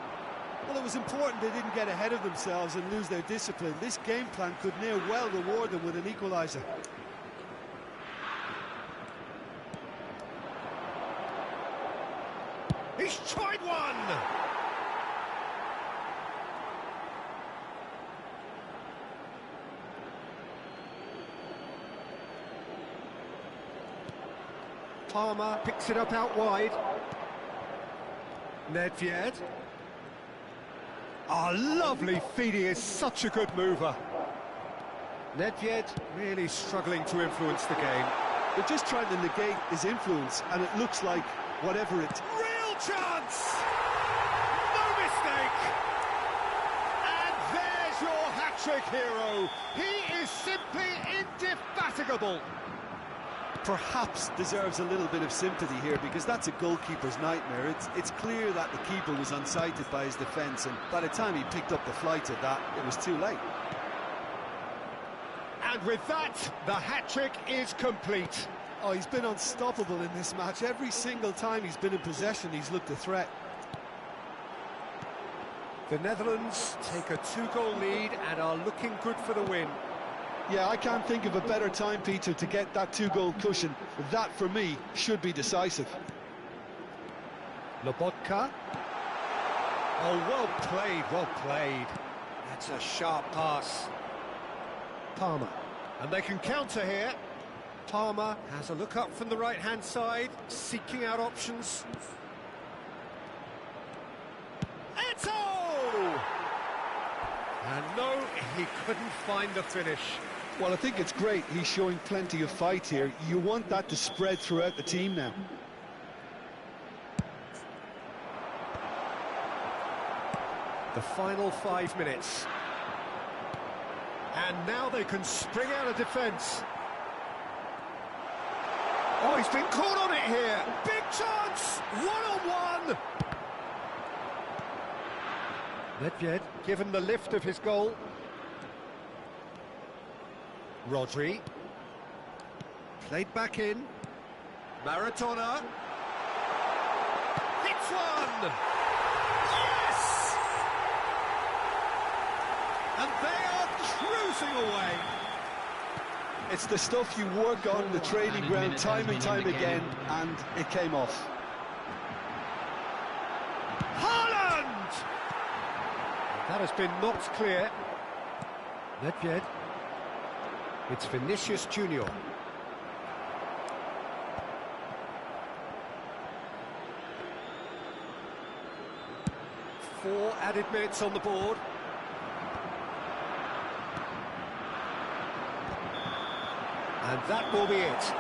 Well, it was important they didn't get ahead of themselves and lose their discipline. This game plan could near well reward them with an equaliser. He's tried one! Palmer picks it up out wide. Nedved. Oh, lovely feed. He is such a good mover. Nedved really struggling to influence the game. They're just trying to negate his influence, and it looks like whatever it... Real chance! No mistake! And there's your hat-trick hero. He is simply indefatigable. Perhaps deserves a little bit of sympathy here, because that's a goalkeeper's nightmare. It's clear that the keeper was unsighted by his defence, and by the time he picked up the flight of that, it was too late. And with that, the hat-trick is complete. Oh, he's been unstoppable in this match. Every single time he's been in possession, he's looked a threat. The Netherlands take a 2-goal lead and are looking good for the win. Yeah, I can't think of a better time, Peter, to get that 2-goal cushion. That, for me, should be decisive. Lobotka. Oh, well played, well played. That's a sharp pass. Palmer. And they can counter here. Palmer has a look up from the right-hand side, seeking out options. Eto'o! And no, he couldn't find the finish. Well, I think it's great. He's showing plenty of fight here. You want that to spread throughout the team now. The final 5 minutes. And now they can spring out of defence. Oh, he's been caught on it here. Big chance! One-on-one! Nedved given the lift of his goal. Rodri. Played back in. Maradona. Hits one! Yes! And they are cruising away. It's the stuff you work on the training ground time and time again, and it came off. Haaland! That has been knocked clear. Nedved. It's Vinicius Junior. Four added minutes on the board. And that will be it.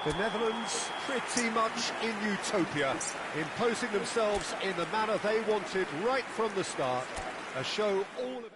The Netherlands pretty much in utopia, imposing themselves in the manner they wanted right from the start. A show all of...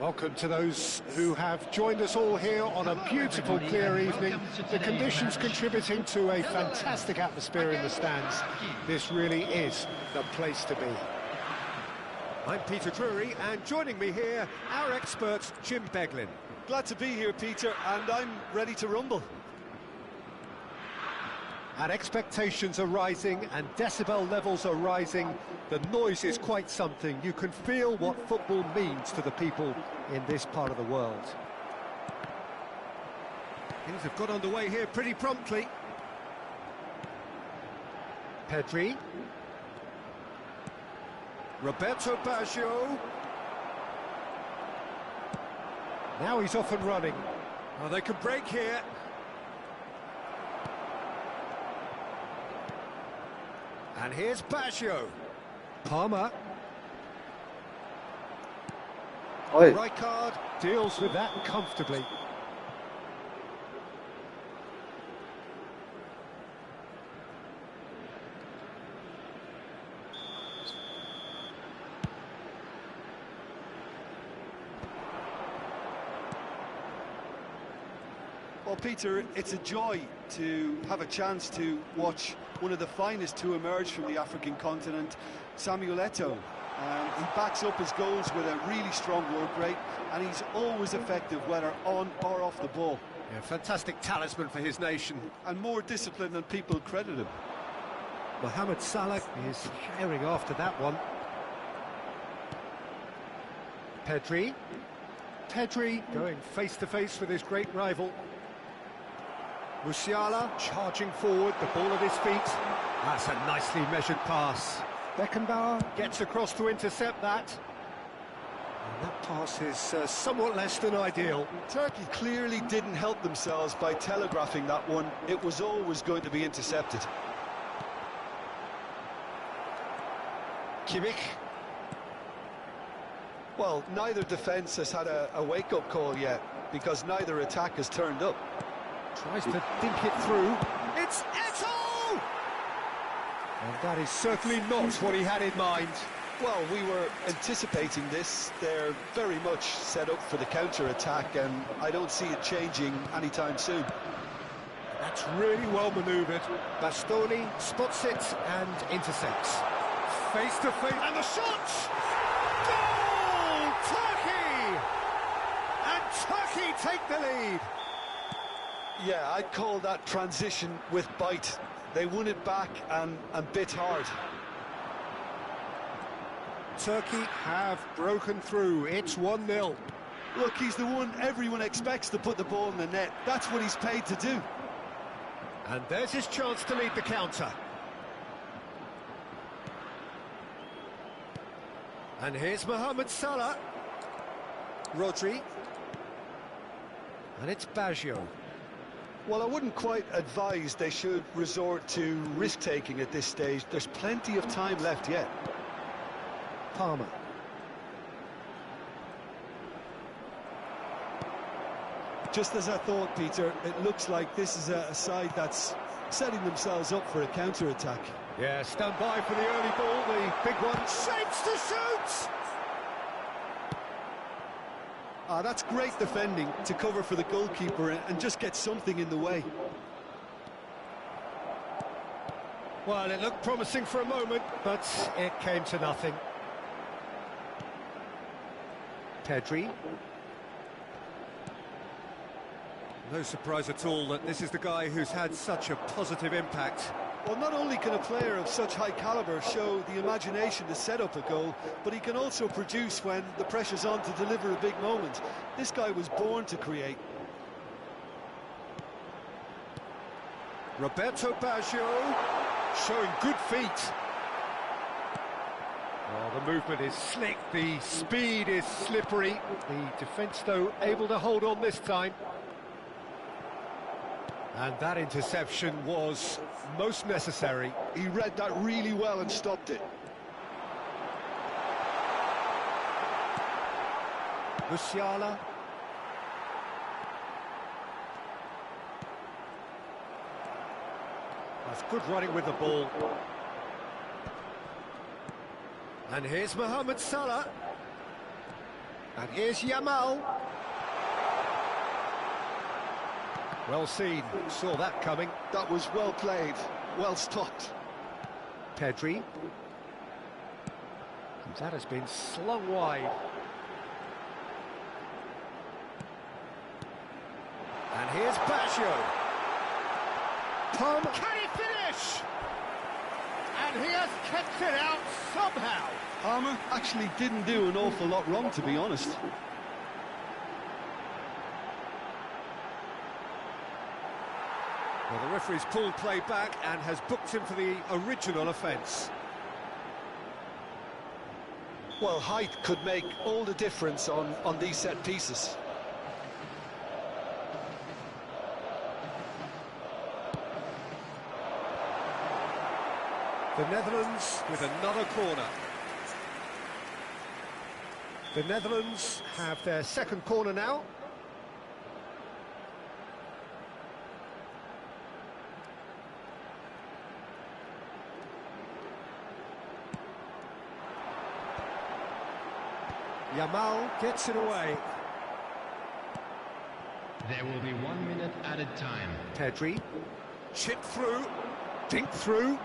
Welcome to those who have joined us all here on a beautiful, clear evening. The conditions contributing to a fantastic atmosphere in the stands. This really is the place to be. I'm Peter Drury, and joining me here, our expert, Jim Beglin. Glad to be here, Peter, and I'm ready to rumble. And expectations are rising and decibel levels are rising. The noise is quite something. You can feel what football means to the people in this part of the world. Things have got underway here pretty promptly. Pedri. Roberto Baggio. Now he's off and running. Oh, they can break here. And here's Baggio. Palmer. Ôi, Rijkaard deals with that comfortably. Well, Peter, it's a joy to have a chance to watch one of the finest to emerge from the African continent, Samuel Eto'o. He backs up his goals with a really strong work rate, and he's always effective, whether on or off the ball. Yeah, fantastic talisman for his nation. And more disciplined than people credit him. Mohamed Salah is herring after that one. Pedri. Pedri going face-to-face with his great rival. Musiala charging forward, the ball at his feet. That's a nicely measured pass. Beckenbauer gets across to intercept that. And that pass is somewhat less than ideal. Turkey clearly didn't help themselves by telegraphing that one. It was always going to be intercepted. Kimmich. Well, neither defence has had a wake-up call yet, because neither attack has turned up. Tries to think it through. It's Eto'o! And that is certainly not what he had in mind. Well, we were anticipating this. They're very much set up for the counter-attack, and I don't see it changing anytime soon. That's really well manoeuvred. Bastoni spots it and intercepts. Face to face, and the shot! Goal! Turkey! And Turkey take the lead. Yeah, I'd call that transition with bite. They won it back and bit hard. Turkey have broken through. It's 1-0. Look, he's the one everyone expects to put the ball in the net. That's what he's paid to do. And there's his chance to lead the counter. And here's Mohamed Salah. Rodri. And it's Baggio. Well, I wouldn't quite advise they should resort to risk-taking at this stage. There's plenty of time left yet. Palmer. Just as I thought, Peter, it looks like this is a side that's setting themselves up for a counter-attack. Yeah, stand by for the early ball, the big one. Shapes to shoot! That's great defending to cover for the goalkeeper and just get something in the way. Well, it looked promising for a moment, but it came to nothing. Pedri. No surprise at all that this is the guy who's had such a positive impact. Well, not only can a player of such high calibre show the imagination to set up a goal, but he can also produce when the pressure's on to deliver a big moment. This guy was born to create. Roberto Baggio showing good feet. Oh, the movement is slick, the speed is slippery. The defence, though, able to hold on this time. And that interception was most necessary. He read that really well and stopped it. Musiala. That's good running with the ball. And here's Mohamed Salah. And here's Yamal. Well seen, saw that coming. That was well played, well stopped. Pedri. And that has been slung wide. And here's Baggio. Palmer. Can he finish? And he has kept it out somehow. Palmer actually didn't do an awful lot wrong, to be honest. Well, the referee's pulled play back and has booked him for the original offence. Well, height could make all the difference on these set pieces. The Netherlands with another corner. The Netherlands have their second corner now. Yamal gets it away. There will be 1 minute added time. Pedri, chip through, dink through.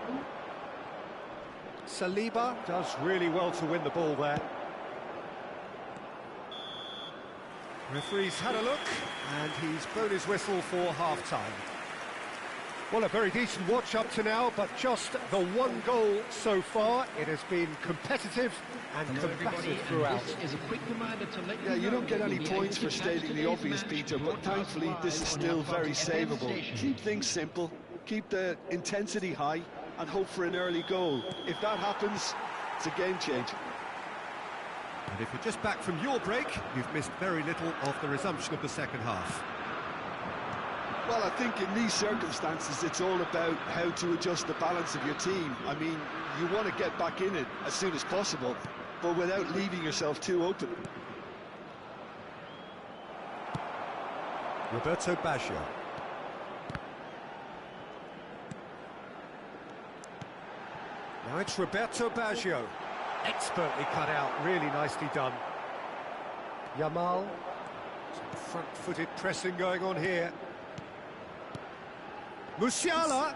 Saliba does really well to win the ball there. Referee's had a look, and he's blown his whistle for half-time. Well, a very decent watch up to now, but just the one goal so far. It has been competitive and combative throughout. This is a quick reminder to let Yeah, you don't get any points for stating the obvious, Peter, but thankfully this is still very savable. Keep things simple, keep the intensity high, and hope for an early goal. If that happens, it's a game changer. And if you're just back from your break, you've missed very little of the resumption of the second half. Well, I think in these circumstances, it's all about how to adjust the balance of your team. I mean, you want to get back in it as soon as possible, but without leaving yourself too open. Roberto Baggio. Now it's Roberto Baggio. Expertly cut out, really nicely done. Yamal. Some front-footed pressing going on here. Musiala.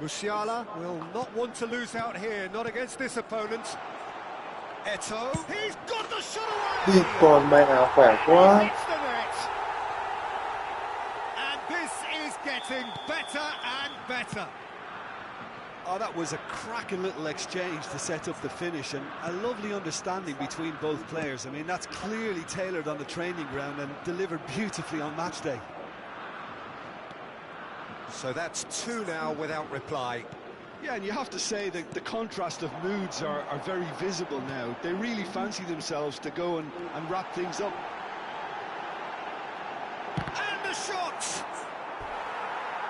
Musiala will not want to lose out here, not against this opponent. Eto'o. He's got the shot away! Còn mẹ nào khỏe quá. Hits the net. And this is getting better and better. Oh, that was a cracking little exchange to set up the finish, and a lovely understanding between both players. I mean, that's clearly tailored on the training ground and delivered beautifully on match day. So that's two now without reply. Yeah, and you have to say that the contrast of moods are very visible now. They really fancy themselves to go and wrap things up. And the shot!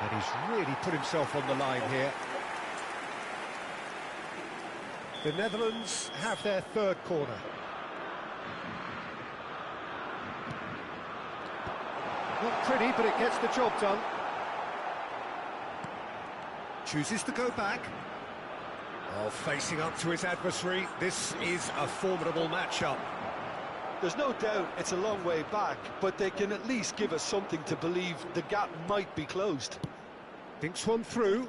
And he's really put himself on the line here. The Netherlands have their third corner. Not pretty, but it gets the job done. Chooses to go back. Oh, facing up to his adversary. This is a formidable matchup. There's no doubt it's a long way back, but they can at least give us something to believe the gap might be closed. Thinks one through.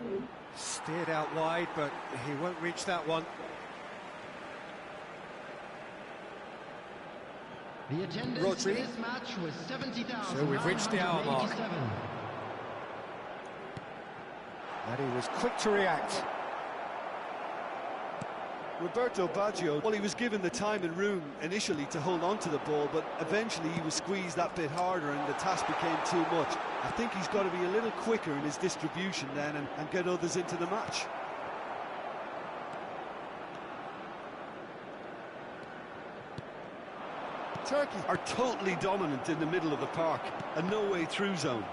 Steered out wide, but he won't reach that one. The attendance Rodri. for this match was 70,000. So we've reached the hour mark. And he was quick to react. Roberto Baggio, well, he was given the time and room initially to hold on to the ball, but eventually he was squeezed that bit harder and the task became too much. I think he's got to be a little quicker in his distribution then and get others into the match. Turkey are totally dominant in the middle of the park, a no-way-through zone.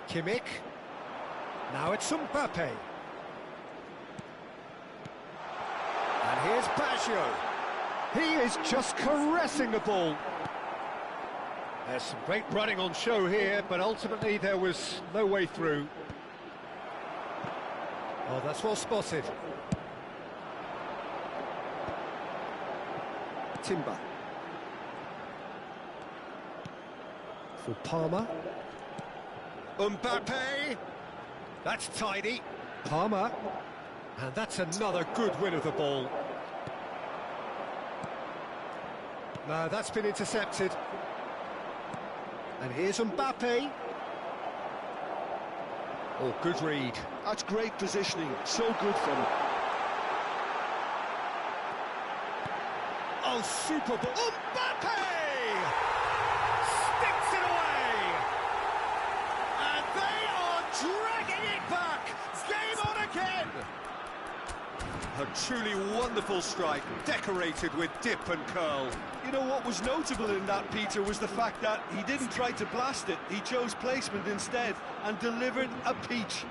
Kimmich. Now it's Mbappe. And here's Baggio. He is just caressing the ball. There's some great running on show here, but ultimately there was no way through. Oh, that's well spotted. Timber. For Palmer. Mbappe. That's tidy. Palmer. And that's another good win of the ball. No, that's been intercepted. And here's Mbappe. Oh, good read. That's great positioning. So good from him. Oh, super ball. Mbappe! Sticks it away! And they are dragging it back! Game on again! A truly wonderful strike, decorated with dip and curl. You know what was notable in that, Peter, was the fact that he didn't try to blast it. He chose placement instead and delivered a peach.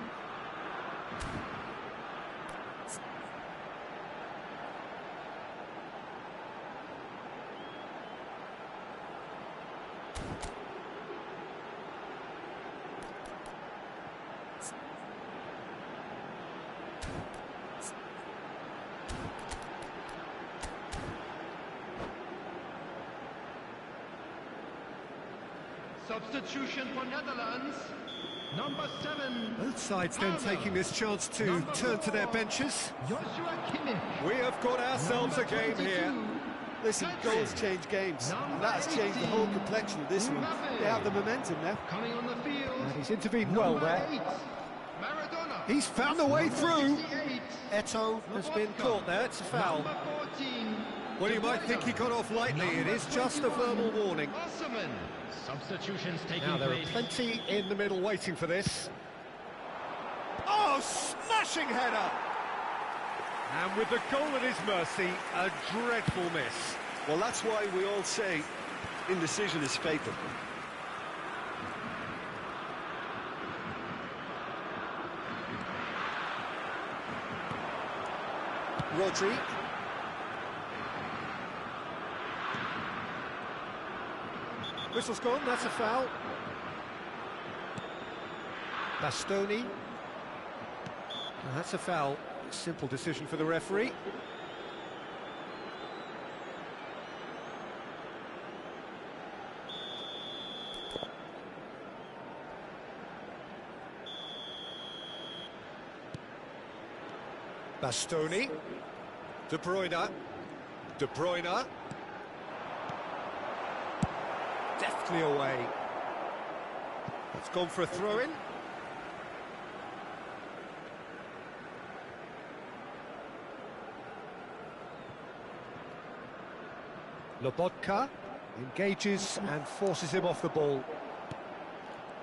Substitution for Netherlands, number 7. Both sides then taking this chance to turn to their benches. Joshua Kimmich. We have got ourselves a game here. Listen, goals change games, and that has changed the whole complexion of this one. They have the momentum now. Coming on the field. And he's intervened well there. 8. Maradona. He's found a way through. 68. Eto'o has been caught there, it's a foul. Number 14. Well, you might think he got off lightly, it is just a verbal warning. Osman. Substitutions taking Now there are place. plenty in the middle waiting for this. Oh, smashing header! And with the goal at his mercy, a dreadful miss. Well, that's why we all say indecision is fatal. Rodri. Whistle's gone, that's a foul. Bastoni. That's a foul. Simple decision for the referee. Bastoni. De Bruyne. De Bruyne. Deftly away. It's gone for a throw-in. Lobotka engages and forces him off the ball.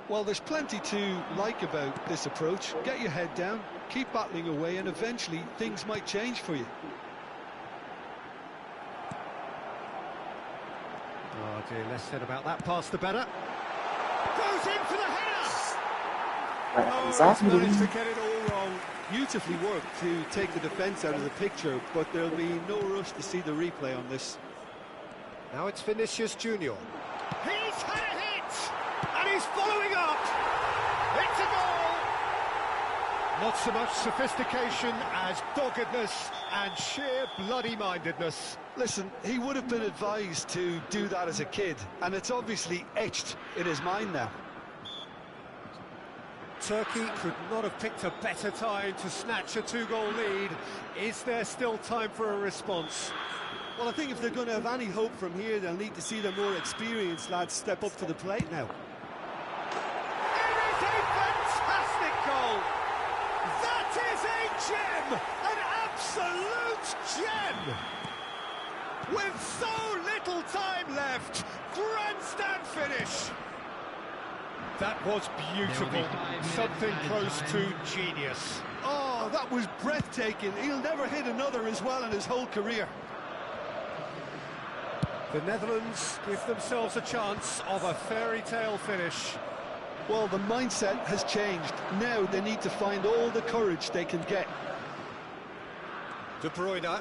Well, there's plenty to like about this approach. Get your head down, keep battling away, and eventually things might change for you. Oh dear, less said about that pass the better. Goes in for the header! Oh, he's managed to get it all wrong. Beautifully worked to take the defence out of the picture, but there'll be no rush to see the replay on this. Now it's Vinicius Junior. He's had a hit! And he's following up! It's a goal! Not so much sophistication as doggedness and sheer bloody-mindedness. Listen, he would have been advised to do that as a kid, and it's obviously etched in his mind now. Turkey could not have picked a better time to snatch a 2-goal lead. Is there still time for a response? Well, I think if they're going to have any hope from here, they'll need to see the more experienced lads step up to the plate now. It is a fantastic goal! That is a gem! An absolute gem! With so little time left, grandstand finish! That was beautiful, something close to genius. Oh, that was breathtaking. He'll never hit another as well in his whole career. The Netherlands give themselves a chance of a fairy tale finish. Well, the mindset has changed. Now they need to find all the courage they can get. De Bruyne.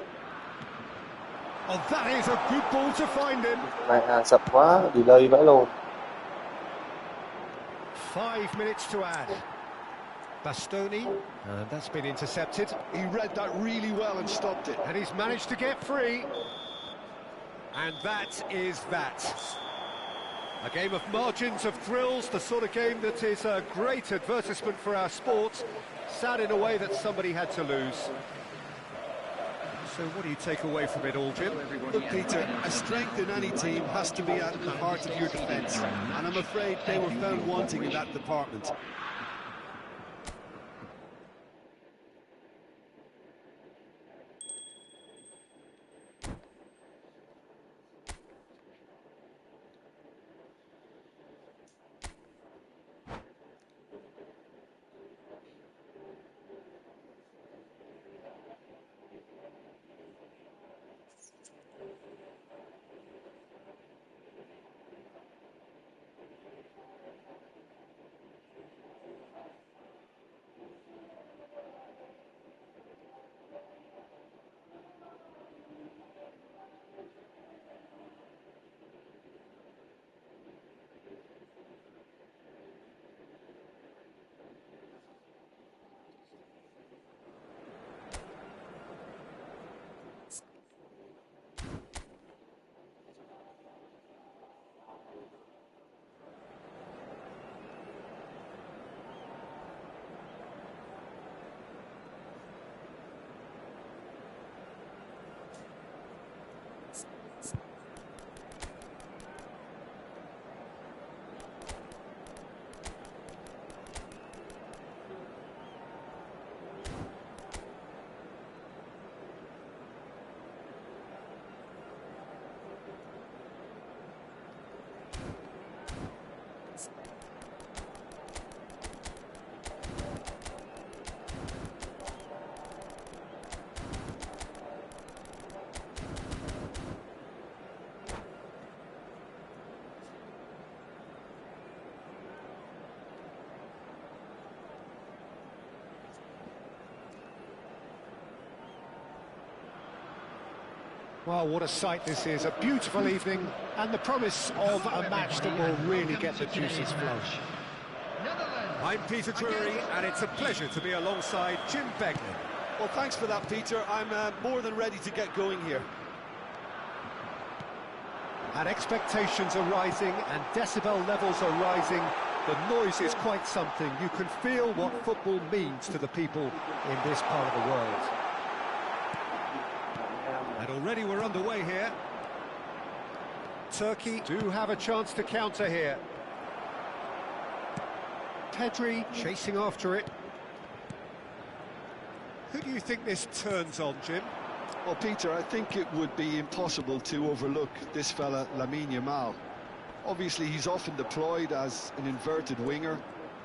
Oh, that is a good ball to find him. Này sập quá, delay vãi lồn. 5 minutes to add. Bastoni, and that's been intercepted. He read that really well and stopped it. And he's managed to get free. And that is that. A game of margins, of thrills, the sort of game that is a great advertisement for our sport. Sad in a way that somebody had to lose. So what do you take away from it all, Jim? Look, Peter, a strength in any team has to be at the heart of your defence, and I'm afraid they were found wanting in that department. Well, what a sight this is. A beautiful evening and the promise of a match that will really get the juices flowing. I'm Peter Drury, and it's a pleasure to be alongside Jim Beglin. Well, thanks for that, Peter. I'm more than ready to get going here. And expectations are rising and decibel levels are rising. The noise is quite something. You can feel what football means to the people in this part of the world. And already we're underway here. Turkey do have a chance to counter here. Pedri chasing after it. Who do you think this turns on, Jim? Well, Peter, I think it would be impossible to overlook this fella, Lamine Yamal. Obviously, he's often deployed as an inverted winger,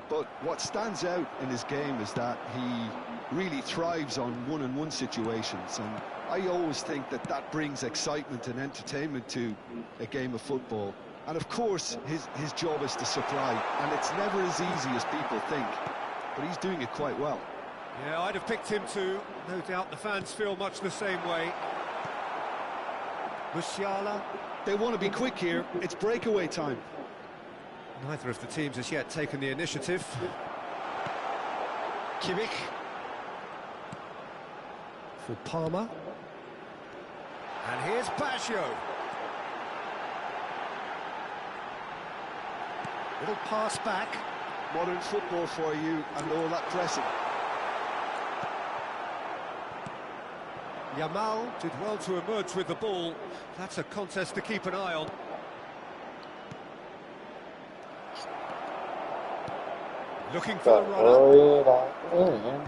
but what stands out in his game is that he really thrives on one-on-one situations, and I always think that that brings excitement and entertainment to a game of football. And of course, his job is to supply, and it's never as easy as people think, but he's doing it quite well. Yeah, I'd have picked him too. No doubt the fans feel much the same way. Musiala. They want to be quick here. It's breakaway time. Neither of the teams has yet taken the initiative. Kimmich. For Palmer. And here's Baggio. Little pass back. Modern football for you and all that pressing. Yamal did well to emerge with the ball. That's a contest to keep an eye on. Looking for the runner.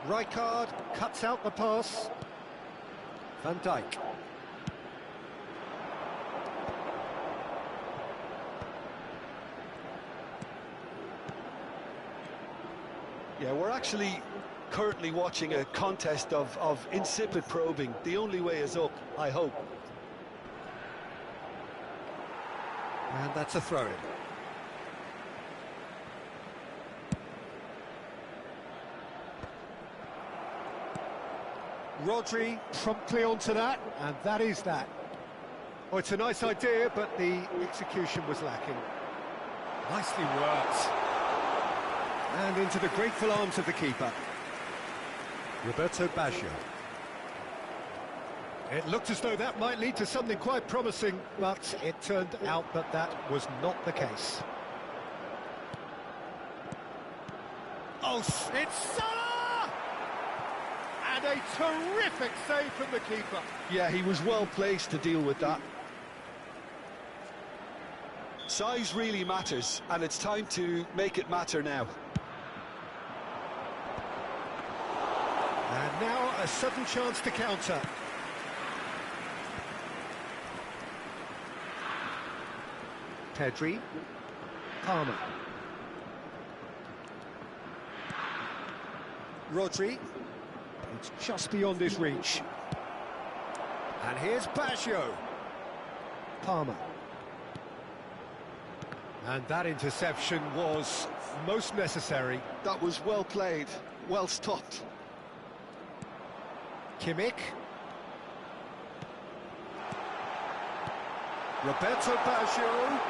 Rijkaard cuts out the pass. Van Dijk. Yeah, we're actually currently watching a contest of insipid probing. The only way is up, I hope. And that's a throw-in. Rodri promptly onto that, and that is that. Oh, it's a nice idea, but the execution was lacking. Nicely worked. And into the grateful arms of the keeper. Roberto Baggio. It looked as though that might lead to something quite promising, but it turned out that that was not the case. Oh, it's Salah! And a terrific save from the keeper. Yeah, he was well placed to deal with that. Size really matters, and it's time to make it matter now. And now a sudden chance to counter. Pedri, Palmer, Rodri, it's just beyond his reach. And here's Baggio, Palmer. And that interception was most necessary. That was well played, well stopped. Kimmich, Roberto Baggio.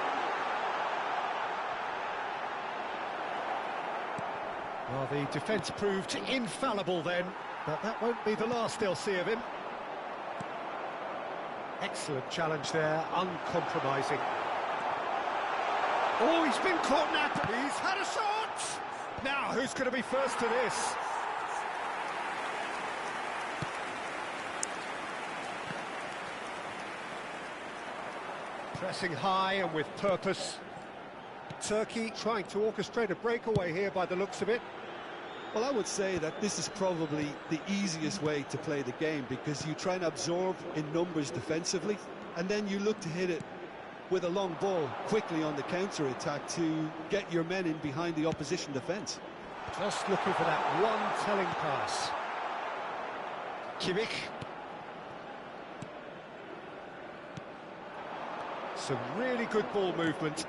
Well, the defence proved infallible then, but that won't be the last they'll see of him. Excellent challenge there, uncompromising. Oh, he's been caught napping. He's had a shot! Now, who's going to be first to this? Pressing high and with purpose. Turkey trying to orchestrate a breakaway here by the looks of it. Well, I would say that this is probably the easiest way to play the game, because you try and absorb in numbers defensively, and then you look to hit it with a long ball quickly on the counter-attack to get your men in behind the opposition defence. Just looking for that one telling pass. Kimmich. Some really good ball movement.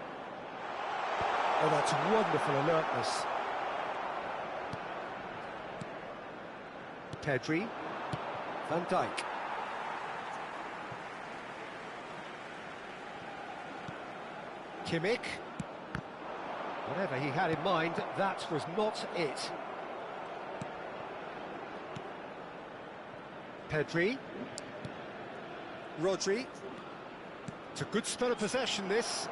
Oh, that's wonderful alertness. Pedri, Van Dijk. Kimmich. Whatever he had in mind, that was not it. Pedri. Rodri. It's a good spell of possession, this.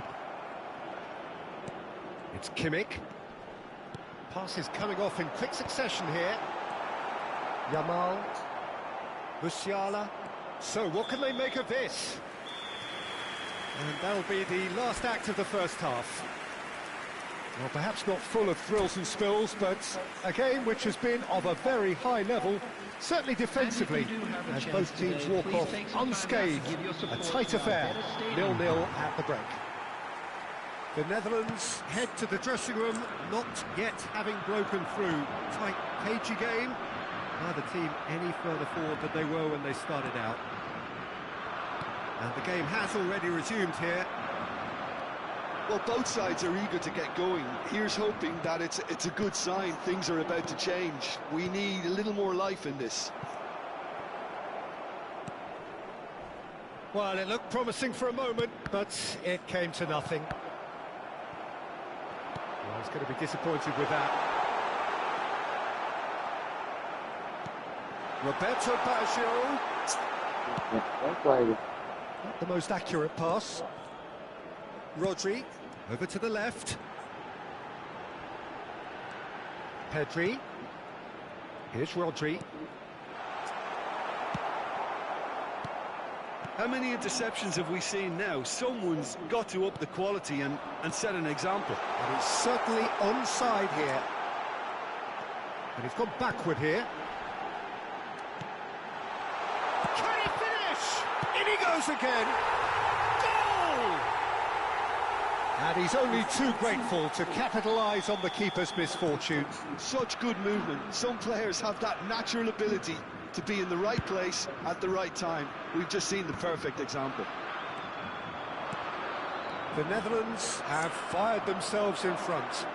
It's Kimmich. Passes coming off in quick succession here. Yamal. Musiala. So, what can they make of this? And that'll be the last act of the first half. Well, perhaps not full of thrills and spills, but a game which has been of a very high level, certainly defensively, as both teams walk off unscathed. A tight affair, 0-0 at the break. The Netherlands head to the dressing room, not yet having broken through. Tight, cagey game. Neither team any further forward than they were when they started out. And the game has already resumed here. Well, both sides are eager to get going. Here's hoping that it's a good sign. Things are about to change. We need a little more life in this. Well, it looked promising for a moment, but it came to nothing. Well, he's going to be disappointed with that. Roberto Baggio. Not the most accurate pass. Rodri, over to the left. Pedri. Here's Rodri. How many interceptions have we seen now? Someone's got to up the quality and set an example. And he's certainly onside here. And he's gone backward here. Can he finish? In he goes again. Goal! And he's only too grateful to capitalise on the keeper's misfortune. Such good movement. Some players have that natural ability to be in the right place at the right time. We've just seen the perfect example. The Netherlands have fired themselves in front.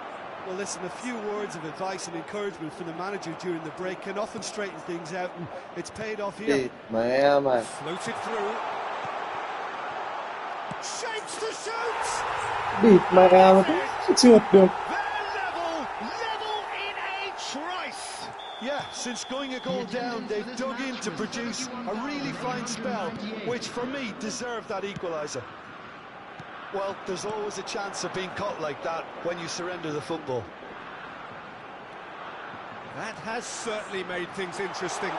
Well, listen, a few words of advice and encouragement from the manager during the break can often straighten things out, and it's paid off here. Floated through. Shapes to shoot! Địt mẹ mà trượt được. They're level in a trice. Yeah, Since going a goal down, they've dug in to produce a really fine spell, which for me deserved that equaliser. Well, there's always a chance of being caught like that when you surrender the football. That has certainly made things interesting.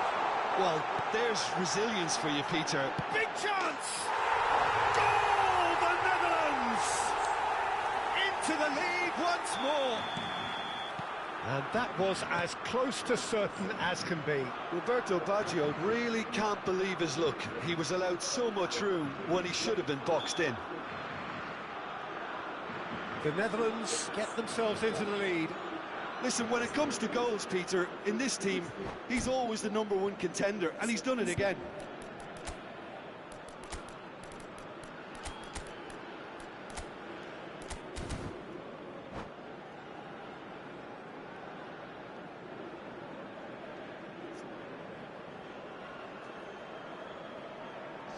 Well, there's resilience for you, Peter. Big chance! Goal, the Netherlands! Into the lead once more. And that was as close to certain as can be. Roberto Baggio really can't believe his luck. He was allowed so much room when he should have been boxed in. The Netherlands get themselves into the lead. Listen, when it comes to goals, Peter, in this team, he's always the #1 contender, and he's done it again.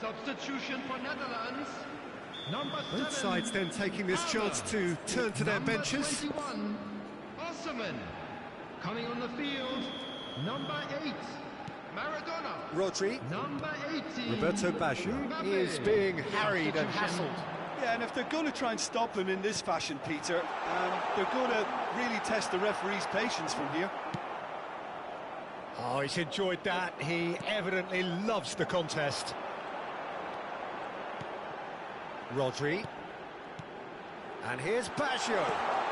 Substitution for Netherlands. Number 7. Both sides then taking this chance to turn to their benches. 21, Osman. Coming on the field, number 8, Maradona. Rodri. Number 18, Roberto Baggio is being harried and hassled. Yeah, and if they're going to try and stop him in this fashion, Peter, they're going to really test the referee's patience from here. Oh, he's enjoyed that. He evidently loves the contest. Rodri. And here's Baggio.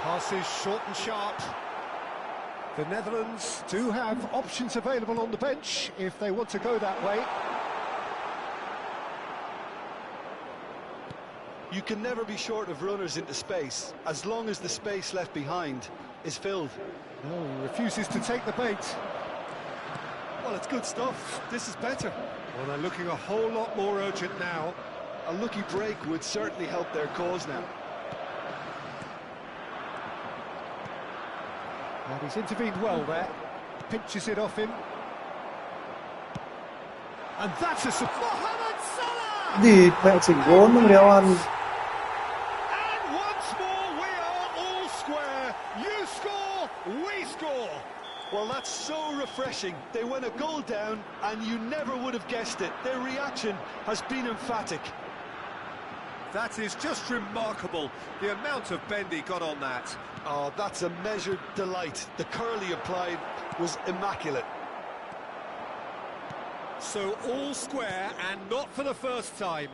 Passes short and sharp. The Netherlands do have options available on the bench if they want to go that way. You can never be short of runners into space, as long as the space left behind is filled. No, refuses to take the bait. Well, it's good stuff. This is better. Well, they're looking a whole lot more urgent now. A lucky break would certainly help their cause now. And he's intervened well there. Pinches it off him. And that's a... Mohamed Salah! Gì mẹ chỉnh gốn không đéo ăn. And once more we are all square. You score, we score. Well, that's so refreshing. They went a goal down and you never would have guessed it. Their reaction has been emphatic. That is just remarkable, the amount of bend he got on that. Oh, that's a measured delight. The curl he applied was immaculate. So all square and not for the first time.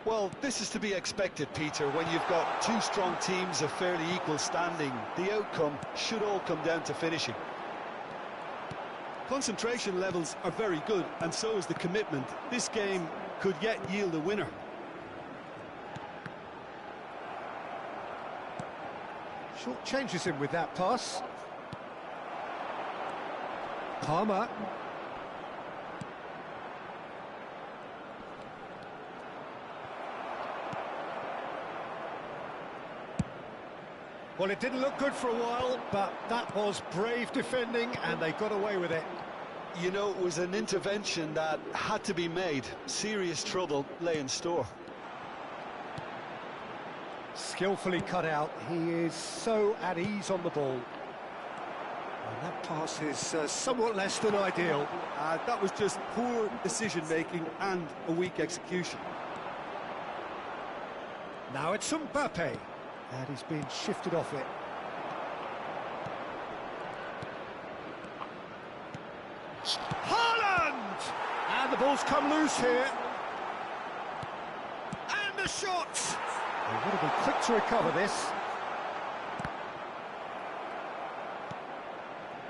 Well, this is to be expected, Peter, when you've got two strong teams of fairly equal standing. The outcome should all come down to finishing. Concentration levels are very good, and so is the commitment. This game could yet yield a winner. Short changes him with that pass. Palmer. Well, it didn't look good for a while, but that was brave defending, and they got away with it. You know, it was an intervention that had to be made. Serious trouble lay in store. Skillfully cut out. He is so at ease on the ball. And that pass is somewhat less than ideal. That was just poor decision-making and a weak execution. Now it's Mbappe, and he's been shifted off it. Haaland! And the ball's come loose here. And the shot! They would have been quick to recover this.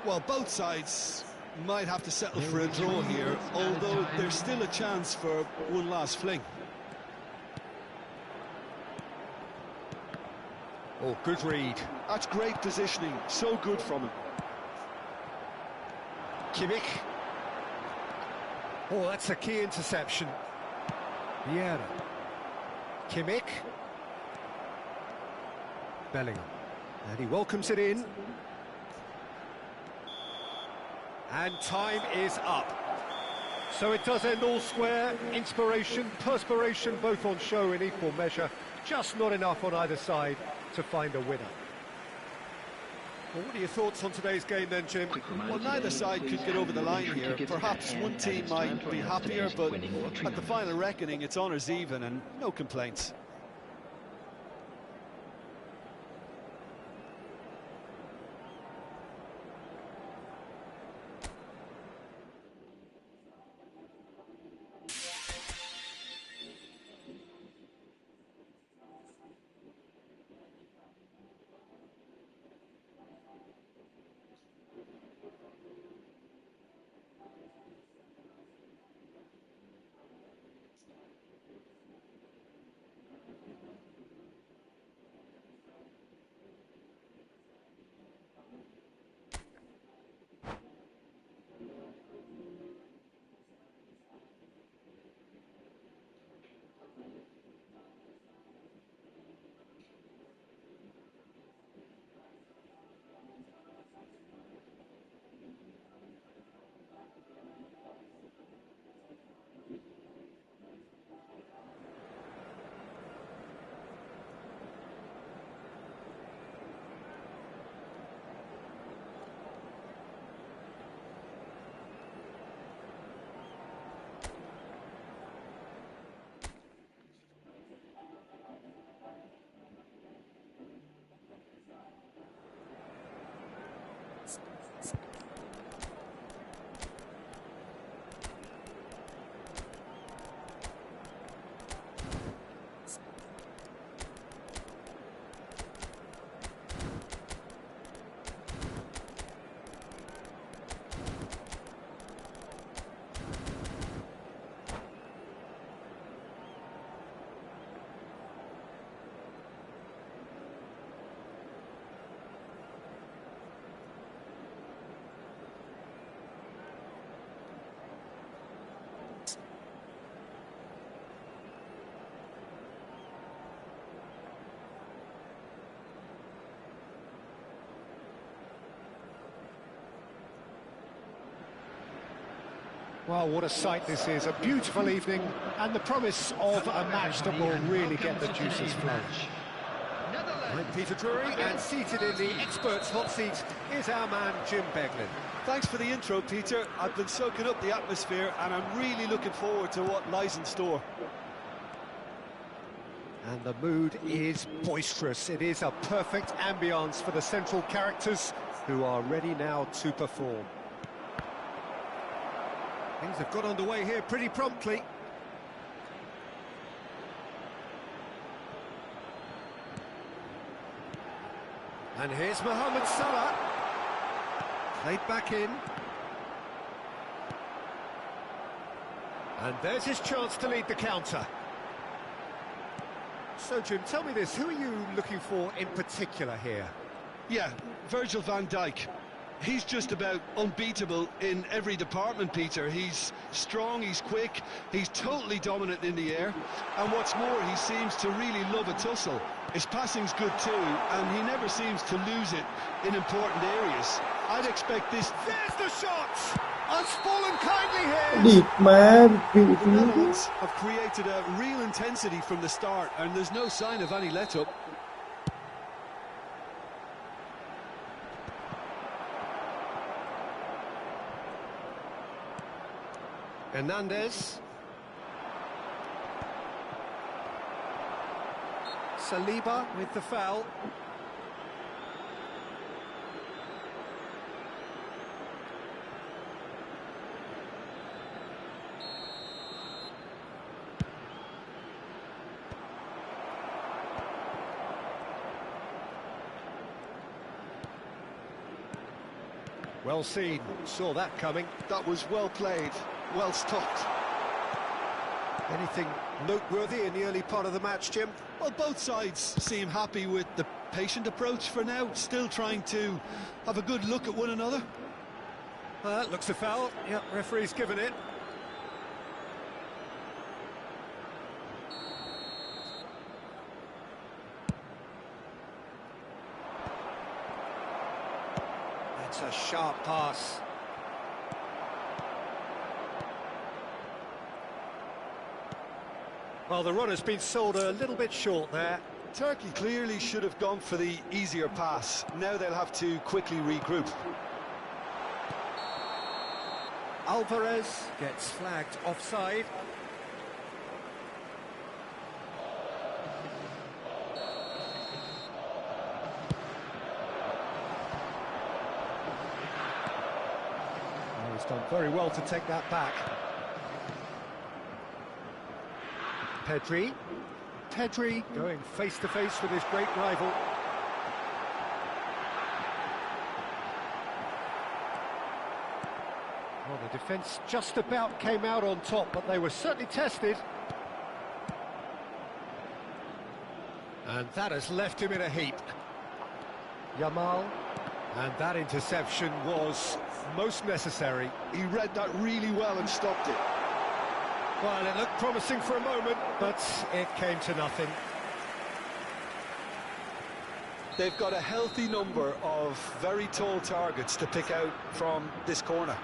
Well, both sides might have to settle for a draw here, although there's still a chance for one last fling. Oh, good read. That's great positioning, so good from him. Kimmich. Oh, that's a key interception. Vieira. Kimmich. Bellingham. And he welcomes it in. And time is up. So it does end all square. Inspiration, perspiration, both on show in equal measure. Just not enough on either side to find a winner. Well, what are your thoughts on today's game then, Jim? Well, neither side could get over the line here. Perhaps one team might be happier, but at the final reckoning, it's honours even and no complaints. Well, what a sight this is. A beautiful evening and the promise of a match that will really get the juices flowing. I'm Peter Drury, and seated in the experts' hot seat is our man Jim Beglin. Thanks for the intro, Peter. I've been soaking up the atmosphere and I'm really looking forward to what lies in store. And the mood is boisterous. It is a perfect ambience for the central characters who are ready now to perform. Things have got underway here pretty promptly. And here's Mohamed Salah. Played back in. And there's his chance to lead the counter. So, Jim, tell me this, who are you looking for in particular here? Yeah, Virgil van Dijk. He's just about unbeatable in every department, Peter. He's strong, he's quick, he's totally dominant in the air. And what's more, he seems to really love a tussle. His passing's good too, and he never seems to lose it in important areas. I'd expect this... There's the shot! Has fallen kindly here! Địt má vị The trí. Netherlands have created a real intensity from the start, and there's no sign of any let-up. Hernandez. Saliba with the foul. Well seen, saw that coming. That was well played, well stopped. Anything noteworthy in the early part of the match, Jim? Well, both sides seem happy with the patient approach for now, still trying to have a good look at one another. That looks a foul. Yep, referee's given it. That's a sharp pass. Well, the run has been sold a little bit short there. Turkey clearly should have gone for the easier pass. Now they'll have to quickly regroup. Alvarez gets flagged offside. Oh, he's done very well to take that back. Pedri going face to face with his great rival. Well, the defence just about came out on top, but they were certainly tested. And that has left him in a heap. Yamal, and that interception was most necessary. He read that really well and stopped it. Well, it looked promising for a moment, but it came to nothing. They've got a healthy number of very tall targets to pick out from this corner.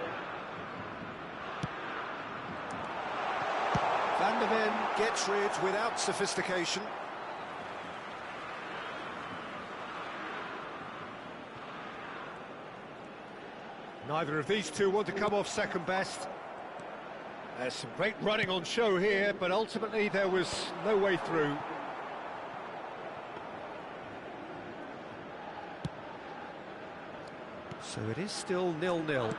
Van der Ven gets rid without sophistication. Neither of these two want to come off second best. There's some great running on show here, but ultimately there was no way through. So it is still 0-0.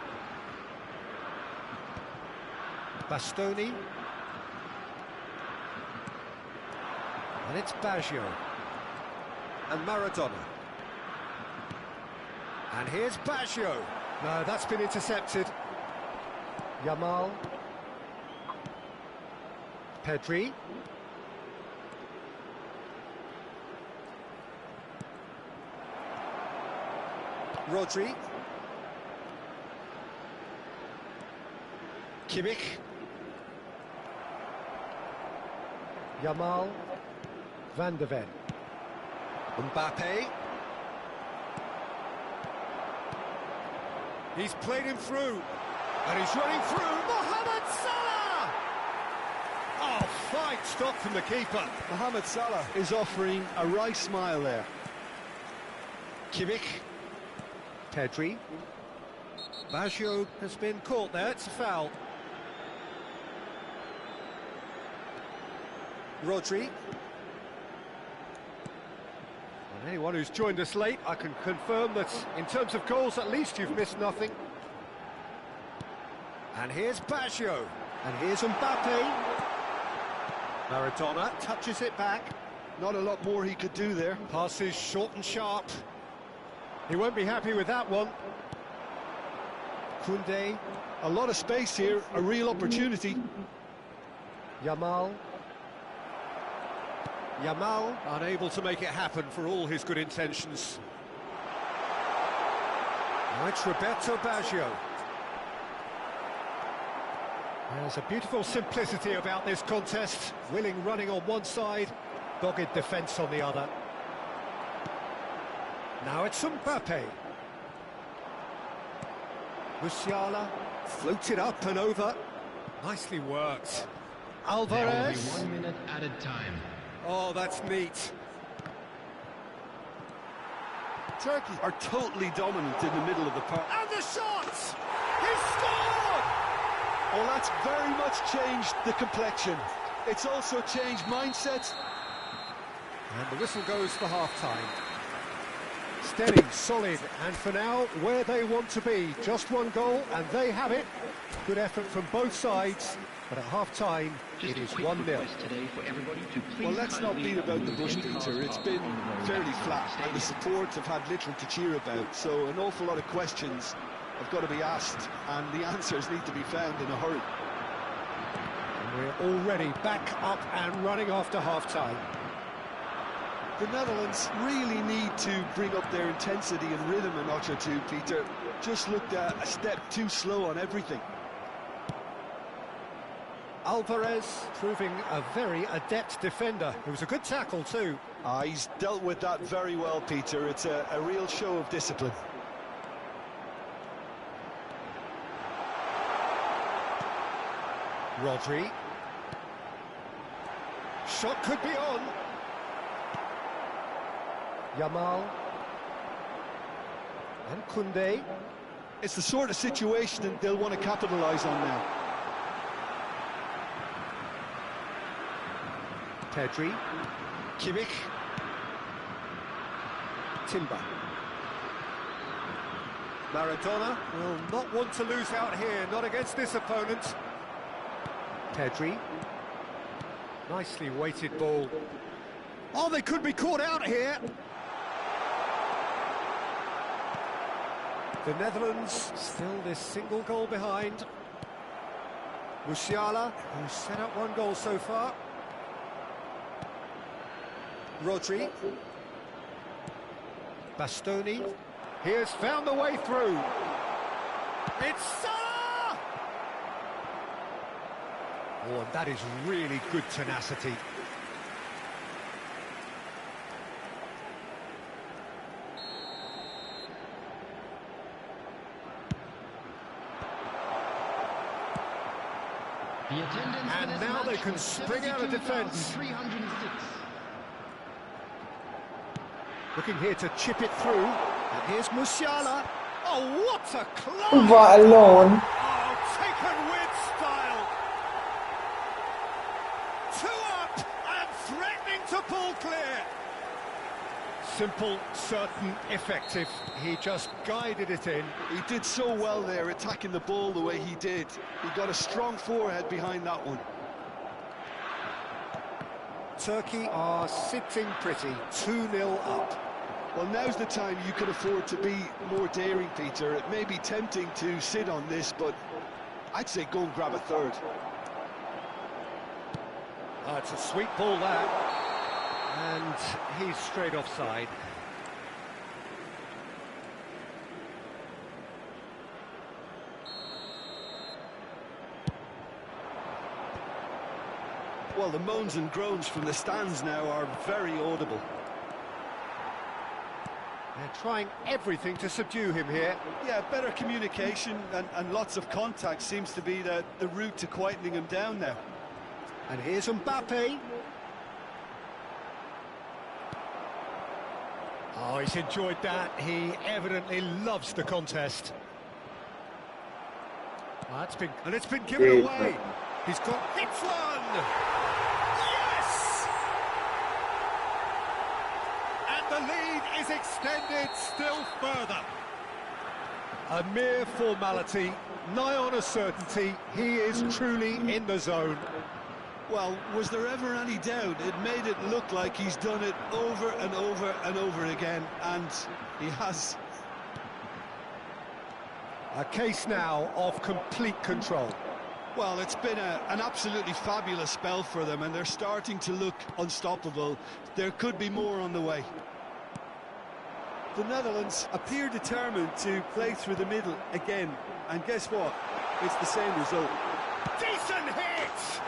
Bastoni. And it's Baggio. And Maradona. And here's Baggio. No, that's been intercepted. Yamal. Pedri. Rodri. Kimmich. Yamal. Van der Ven. Mbappe. He's played him through. And he's running through. Mohamed Salah! Oh, fine stop from the keeper. Mohamed Salah is offering a wry smile there. Kimmich. Pedri. Baggio has been caught there. It's a foul. Rodri. And anyone who's joined us late, I can confirm that in terms of goals, at least you've missed nothing. And here's Baggio. And here's Mbappe. Maradona touches it back. Not a lot more he could do there. Passes short and sharp. He won't be happy with that one. Koundé. A lot of space here, a real opportunity. Yamal. Yamal unable to make it happen for all his good intentions. Now it's Roberto Baggio. There's a beautiful simplicity about this contest. Willing running on one side, dogged defence on the other. Now it's Mbappe. Musiala floated up and over. Nicely worked. Alvarez. There will be 1 minute at a time. Oh, that's neat. Turkey are totally dominant in the middle of the park. And the shot! He scored! Well, that's very much changed the complexion. It's also changed mindsets. And the whistle goes for half-time. Steady, solid, and for now, where they want to be. Just one goal, and they have it. Good effort from both sides, but at half-time, it is 1-0. Well, let's not beat about the bush, Peter. It's been fairly flat, and the support have had little to cheer about, so an awful lot of questions have got to be asked, and the answers need to be found in a hurry. And we're already back up and running after half-time. The Netherlands really need to bring up their intensity and rhythm a notch or two, Peter. Just looked a step too slow on everything. Alvarez proving a very adept defender. It was a good tackle too. He's dealt with that very well, Peter. It's a real show of discipline. Rodri. Shot could be on. Yamal. And Koundé. It's the sort of situation that they'll want to capitalise on now. Pedri. Kimmich. Timber. Maradona will not want to lose out here, not against this opponent. Pedri. Nicely weighted ball. Oh, they could be caught out here. The Netherlands still this single goal behind. Musiala, who's set up one goal so far. Rodri. Bastoni. He has found the way through. It's Salah! Oh, and that is really good tenacity. And now they can spring out of defence. Looking here to chip it through. And here's Musiala. Oh, what a class! Vạ lộn. Oh, taken with style. 2 up and threatening to pull clear. Simple, certain, effective. He just guided it in. He did so well there, attacking the ball the way he did. He got a strong forehead behind that one. Turkey are sitting pretty, 2-0 up. Well, now's the time you can afford to be more daring, Peter. It may be tempting to sit on this, but I'd say go and grab a third. Oh, it's a sweet ball there. And he's straight offside. Well, the moans and groans from the stands now are very audible. They're trying everything to subdue him here. Yeah, better communication and lots of contact seems to be the route to quietening him down now. And here's Mbappe. Oh, he's enjoyed that. He evidently loves the contest. Oh, it's been given away. He's got hits one. Yes! And the lead is extended still further. A mere formality, nigh on a certainty. He is truly in the zone. Well, was there ever any doubt? It made it look like he's done it over and over and over again, and he has. A case now of complete control. Well, it's been an absolutely fabulous spell for them, and they're starting to look unstoppable. There could be more on the way. The Netherlands appear determined to play through the middle again, and guess what? It's the same result. Decent hit!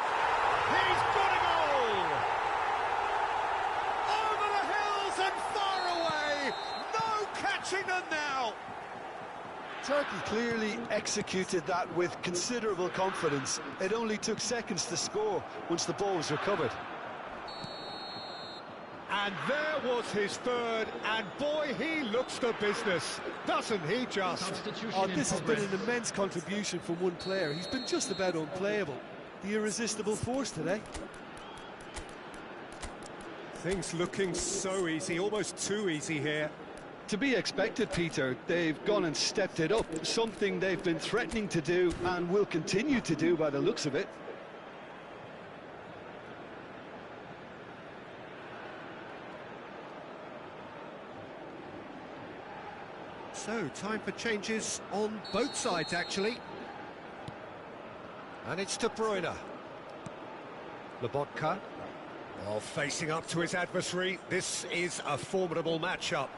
He's got a goal! Over the hills and far away! No catching them now! Turkey clearly executed that with considerable confidence. It only took seconds to score once the ball was recovered. And there was his third, and boy, he looks the business, doesn't he just? Oh, this has been an immense contribution from one player. He's been just about unplayable. The irresistible force today. Things looking so easy, almost too easy here. To be expected, Peter. They've gone and stepped it up, something they've been threatening to do and will continue to do by the looks of it. So, time for changes on both sides, actually. And it's De Bruyne. Lobotka. Oh, facing up to his adversary. This is a formidable matchup.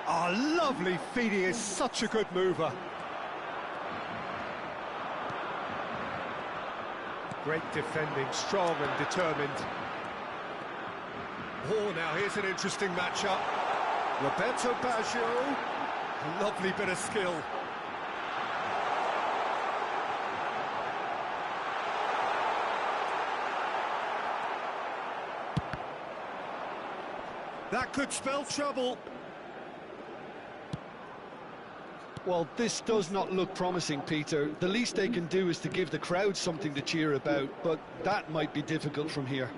Oh, lovely feed. He is such a good mover. Great defending, strong and determined. Oh, now here's an interesting matchup. Roberto Baggio. A lovely bit of skill. That could spell trouble. Well, this does not look promising, Peter. The least they can do is to give the crowd something to cheer about, but that might be difficult from here.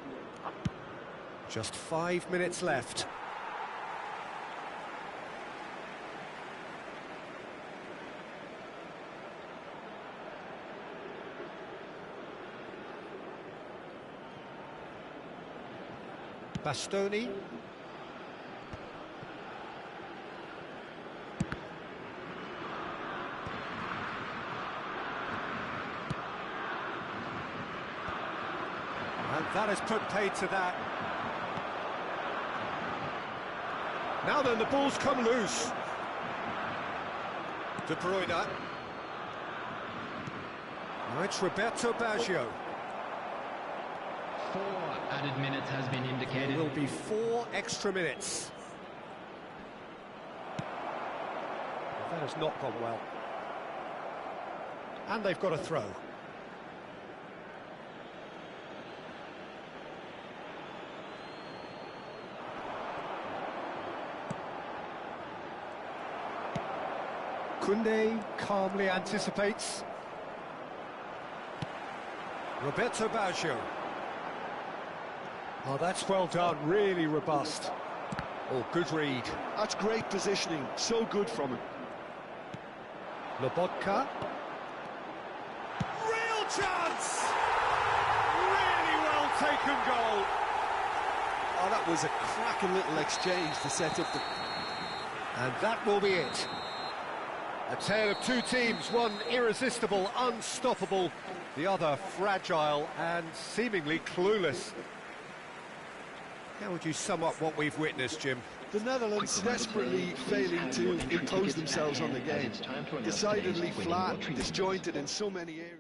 Just 5 minutes left. Bastoni. And that has put paid to that. Now then, the ball's come loose. De Bruyne. Now it's Roberto Baggio. 4 added minutes has been indicated. There will be 4 extra minutes. Well, that has not gone well. And they've got a throw. Koundé calmly anticipates. Roberto Baggio. Oh, that's well done, really robust. Oh, good read. That's great positioning, so good from him. Lobotka. Real chance! Really well taken goal. Oh, that was a cracking little exchange to set up the... And that will be it. A tale of two teams, one irresistible, unstoppable, the other fragile and seemingly clueless. How would you sum up what we've witnessed, Jim? The Netherlands desperately failing to impose themselves on the game. Decidedly flat, disjointed in so many areas.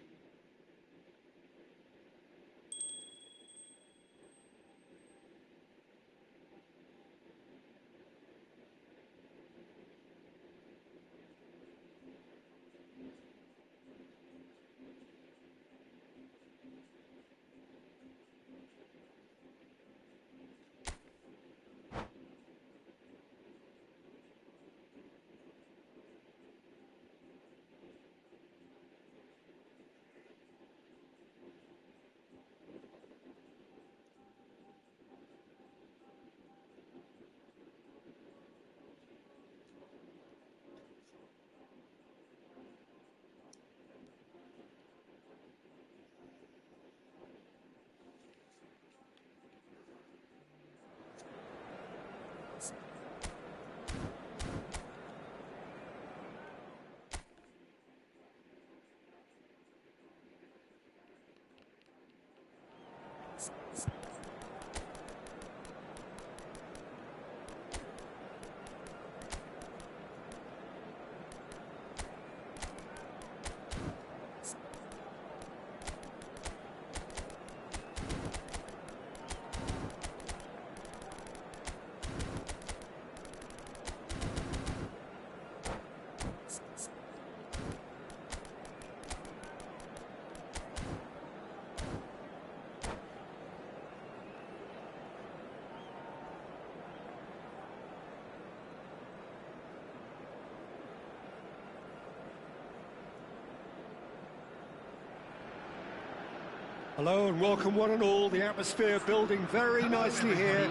Hello and welcome one and all. The atmosphere building very nicely here.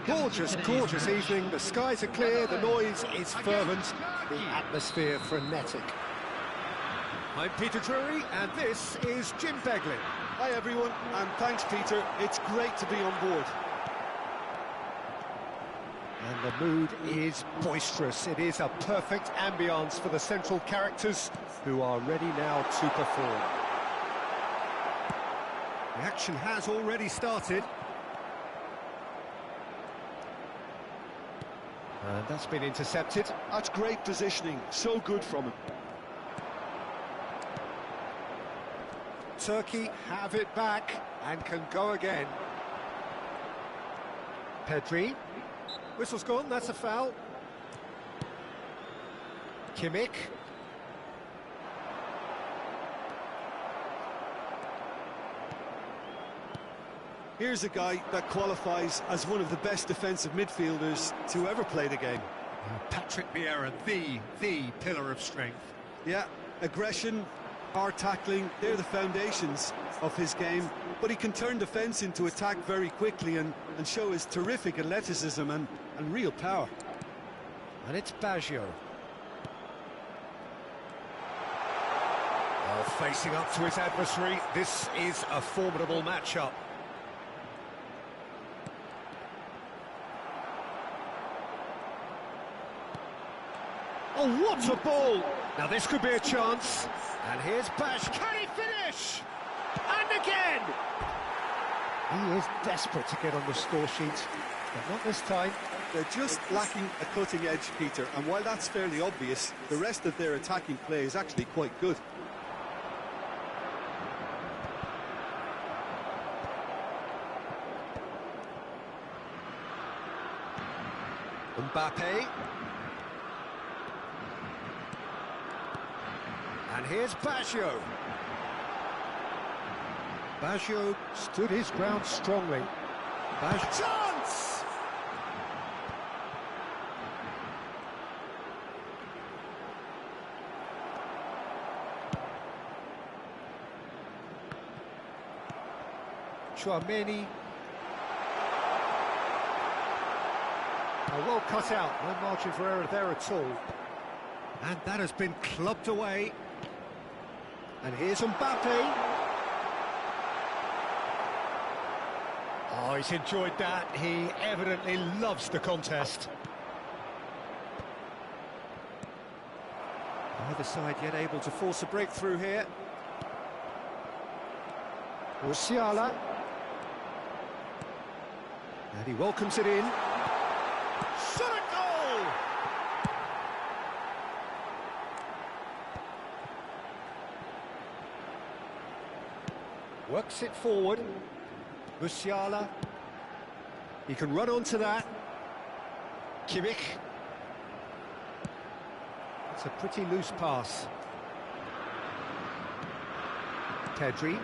Gorgeous, gorgeous evening. The skies are clear, the noise is fervent, the atmosphere frenetic. I'm Peter Drury and this is Jim Beglin. Hi everyone, and thanks Peter, it's great to be on board. And the mood is boisterous. It is a perfect ambience for the central characters who are ready now to perform. The action has already started. And that's been intercepted. That's great positioning, so good from him. Turkey have it back and can go again. Pedri. Whistle's gone, that's a foul. Kimmich. Here's a guy that qualifies as one of the best defensive midfielders to ever play the game. Patrick Vieira, the pillar of strength. Yeah, aggression, hard tackling, they're the foundations of his game, but he can turn defence into attack very quickly and show his terrific athleticism and real power. And it's Baggio. Oh, facing up to his adversary, this is a formidable matchup. Oh, what a ball! Now this could be a chance. And here's Bash. Can he finish? And again! He is desperate to get on the score sheet, but not this time. They're just lacking a cutting edge, Peter, and while that's fairly obvious, the rest of their attacking play is actually quite good. Mbappe. And here's Baggio. Baggio stood his ground strongly. Chance! Chouameni. Well cut out, no margin for error there at all. And that has been clubbed away. And here's Mbappe. Oh, he's enjoyed that. He evidently loves the contest. Neither side yet able to force a breakthrough here. Musiala. And he welcomes it in. Shot a goal! Works it forward. Musiala. He can run onto that. Kimmich. It's a pretty loose pass. Pedri.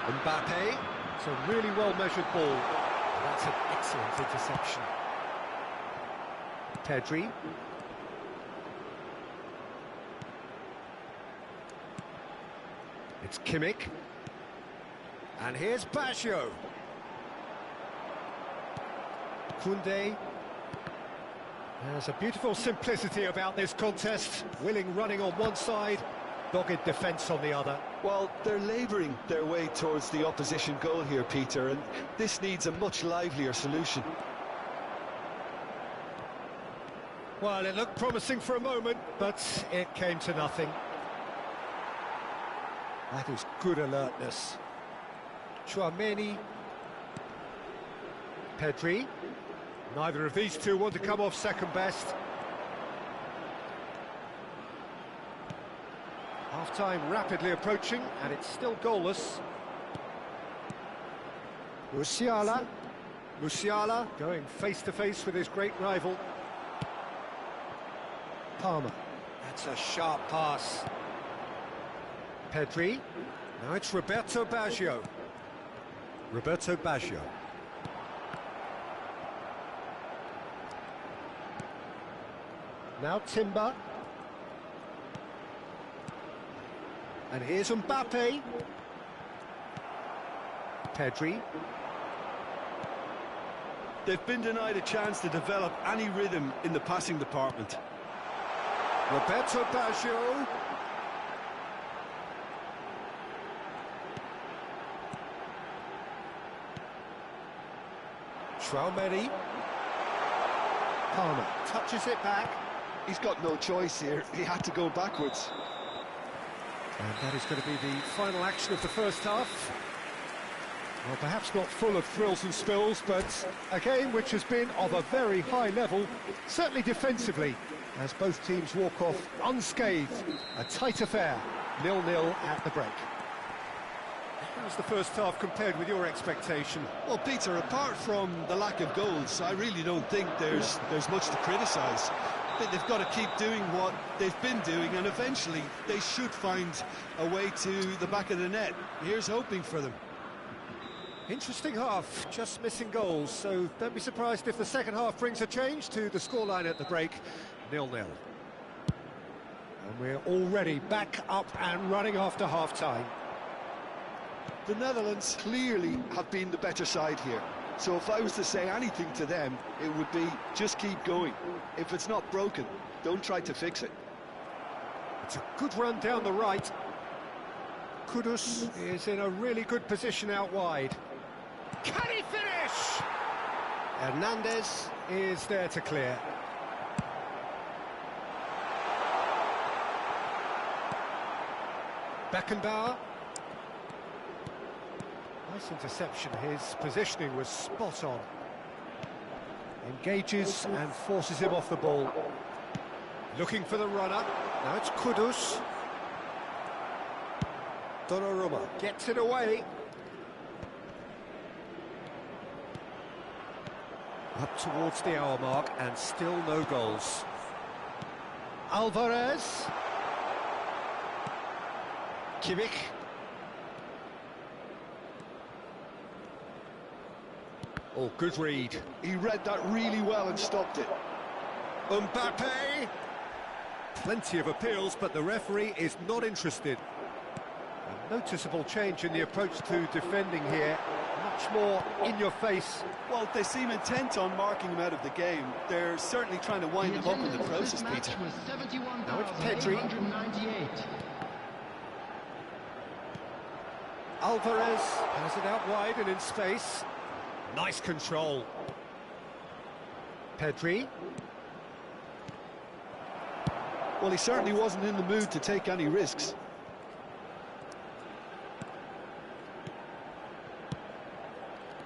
Mbappe. It's a really well-measured ball. That's an excellent interception. Pedri. It's Kimmich. And here's Baggio. Koundé. There's a beautiful simplicity about this contest. Willing running on one side, dogged defence on the other. Well, they're labouring their way towards the opposition goal here, Peter, and this needs a much livelier solution. Well, it looked promising for a moment, but it came to nothing. That is good alertness. Chouameni. Pedri. Neither of these two want to come off second best. Half-time rapidly approaching, and it's still goalless. Musiala. Musiala going face-to-face with his great rival. Palmer. That's a sharp pass. Pedri. Now it's Roberto Baggio. Roberto Baggio. Now Timber. And here's Mbappe. Pedri. They've been denied a chance to develop any rhythm in the passing department. Roberto Baggio. Chouameni. Palmer touches it back. He's got no choice here. He had to go backwards. And that is going to be the final action of the first half. Well, perhaps not full of thrills and spills, but a game which has been of a very high level, certainly defensively, as both teams walk off unscathed. A tight affair, 0-0 at the break. How's the first half compared with your expectation? Well, Peter, apart from the lack of goals, I really don't think there's much to criticise. think they've got to keep doing what they've been doing, and eventually they should find a way to the back of the net. Here's hoping for them. Interesting half, just missing goals, so don't be surprised if the second half brings a change to the scoreline at the break, 0-0. And we're already back up and running after half-time. The Netherlands clearly have been the better side here. So if I was to say anything to them, it would be just keep going. If it's not broken, don't try to fix it. It's a good run down the right. Kudus is in a really good position out wide. Can he finish? Hernandez is there to clear. Beckenbauer. Nice interception, his positioning was spot on. Engages and forces him off the ball. Looking for the runner. Now it's Kudus. Donnarumma gets it away. Up towards the hour mark and still no goals. Alvarez. Kimmich. Oh, good read. He read that really well and stopped it. Mbappe. Plenty of appeals, but the referee is not interested. A noticeable change in the approach to defending here. Much more in your face. Well, they seem intent on marking him out of the game. They're certainly trying to wind him up in the process, Peter. Now it's Pedri. Alvarez has it out wide and in space. Nice control. Pedri. Well, he certainly wasn't in the mood to take any risks.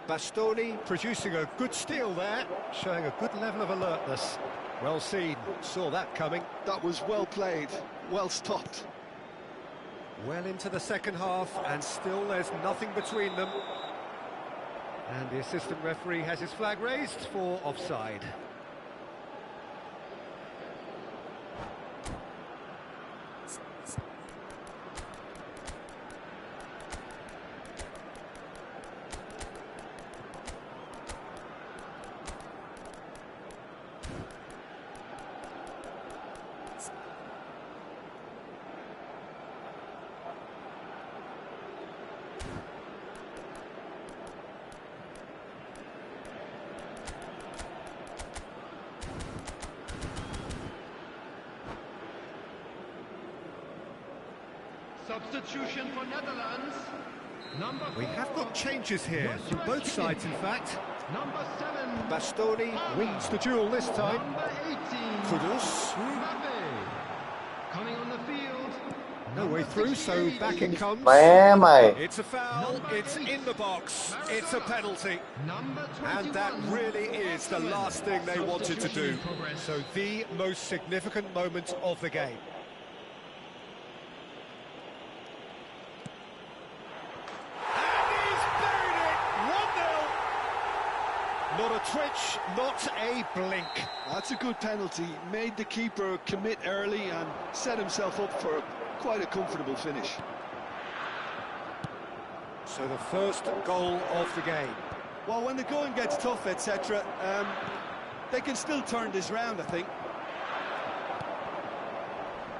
Bastoni producing a good steal there, showing a good level of alertness. Well seen, saw that coming. That was well played, well stopped. Well into the second half, and still there's nothing between them. And the assistant referee has his flag raised for offside. Substitution for Netherlands. We have got changes here from both sides, in fact. Number 7. Bastoni wins the duel this time. Number 18. Kudus. Mbappe. Coming on the field. No way through, so back it comes. Mẹ mày. It's a foul, it's in the box, it's a penalty. And that really is the last thing they wanted to do. So the most significant moment of the game. Not a twitch, not a blink. That's a good penalty. Made the keeper commit early and set himself up for quite a comfortable finish. So the first goal of the game. Well, when the going gets tough, etc., they can still turn this round, I think.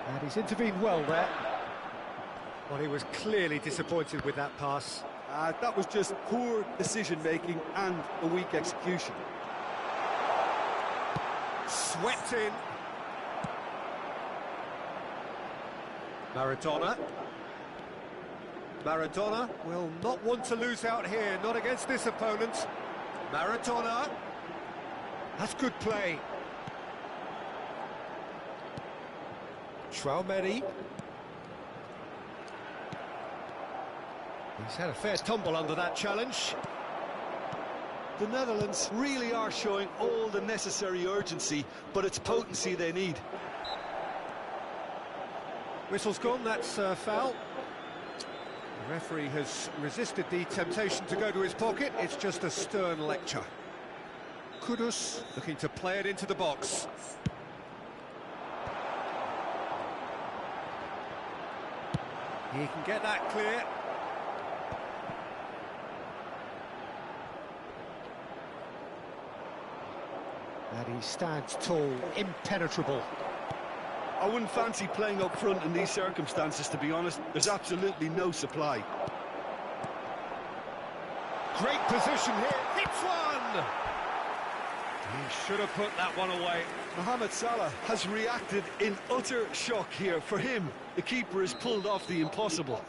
And he's intervened well there. Well, he was clearly disappointed with that pass. That was just poor decision-making and a weak execution. Swept in. Maradona. Maradona will not want to lose out here, not against this opponent. Maradona. That's good play. Traumeri. He's had a fair tumble under that challenge. The Netherlands really are showing all the necessary urgency, but it's potency they need. Whistle's gone, that's a foul. The referee has resisted the temptation to go to his pocket. It's just a stern lecture. Kudus looking to play it into the box. He can get that clear. And he stands tall, impenetrable. I wouldn't fancy playing up front in these circumstances, to be honest. There's absolutely no supply. Great position here, hits one! He should have put that one away. Mohamed Salah has reacted in utter shock here. For him, the keeper has pulled off the impossible.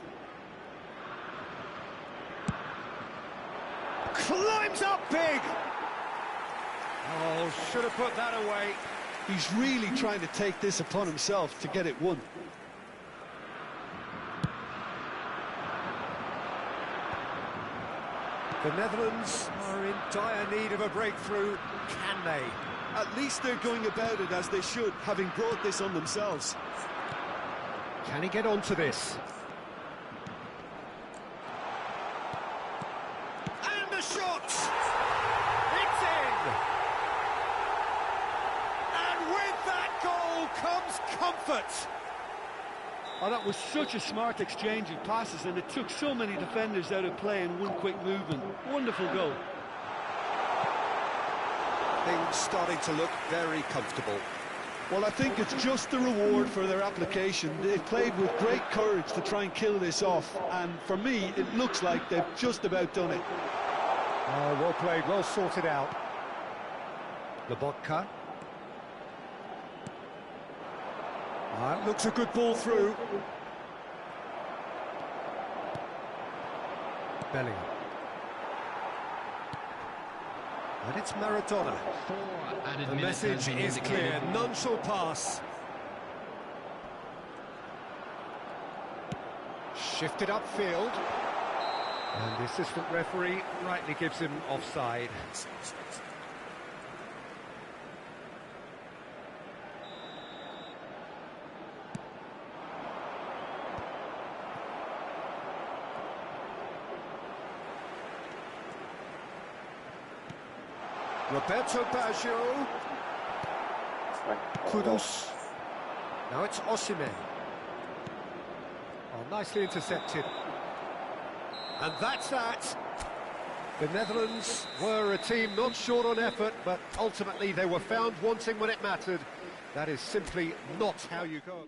Climbs up big! Oh, should have put that away. He's really trying to take this upon himself to get it won. The Netherlands are in dire need of a breakthrough. Can they? At least they're going about it as they should, having brought this on themselves. Can he get onto this? And the shot! It's in! And with that goal comes comfort! Oh, that was such a smart exchange of passes, and it took so many defenders out of play in one quick movement. Wonderful goal. Things starting to look very comfortable. Well, I think it's just the reward for their application. They've played with great courage to try and kill this off, and for me, it looks like they've just about done it. Oh, well played, well sorted out. Lobotka. That looks a good ball through. Bellingham. And it's Maradona. The message is clear, none shall pass. Shifted upfield. And the assistant referee rightly gives him offside. Roberto Baggio. Kudus. Now it's Osimhen. Oh, nicely intercepted. And that's that. The Netherlands were a team not short on effort, but ultimately they were found wanting when it mattered. That is simply not how you go.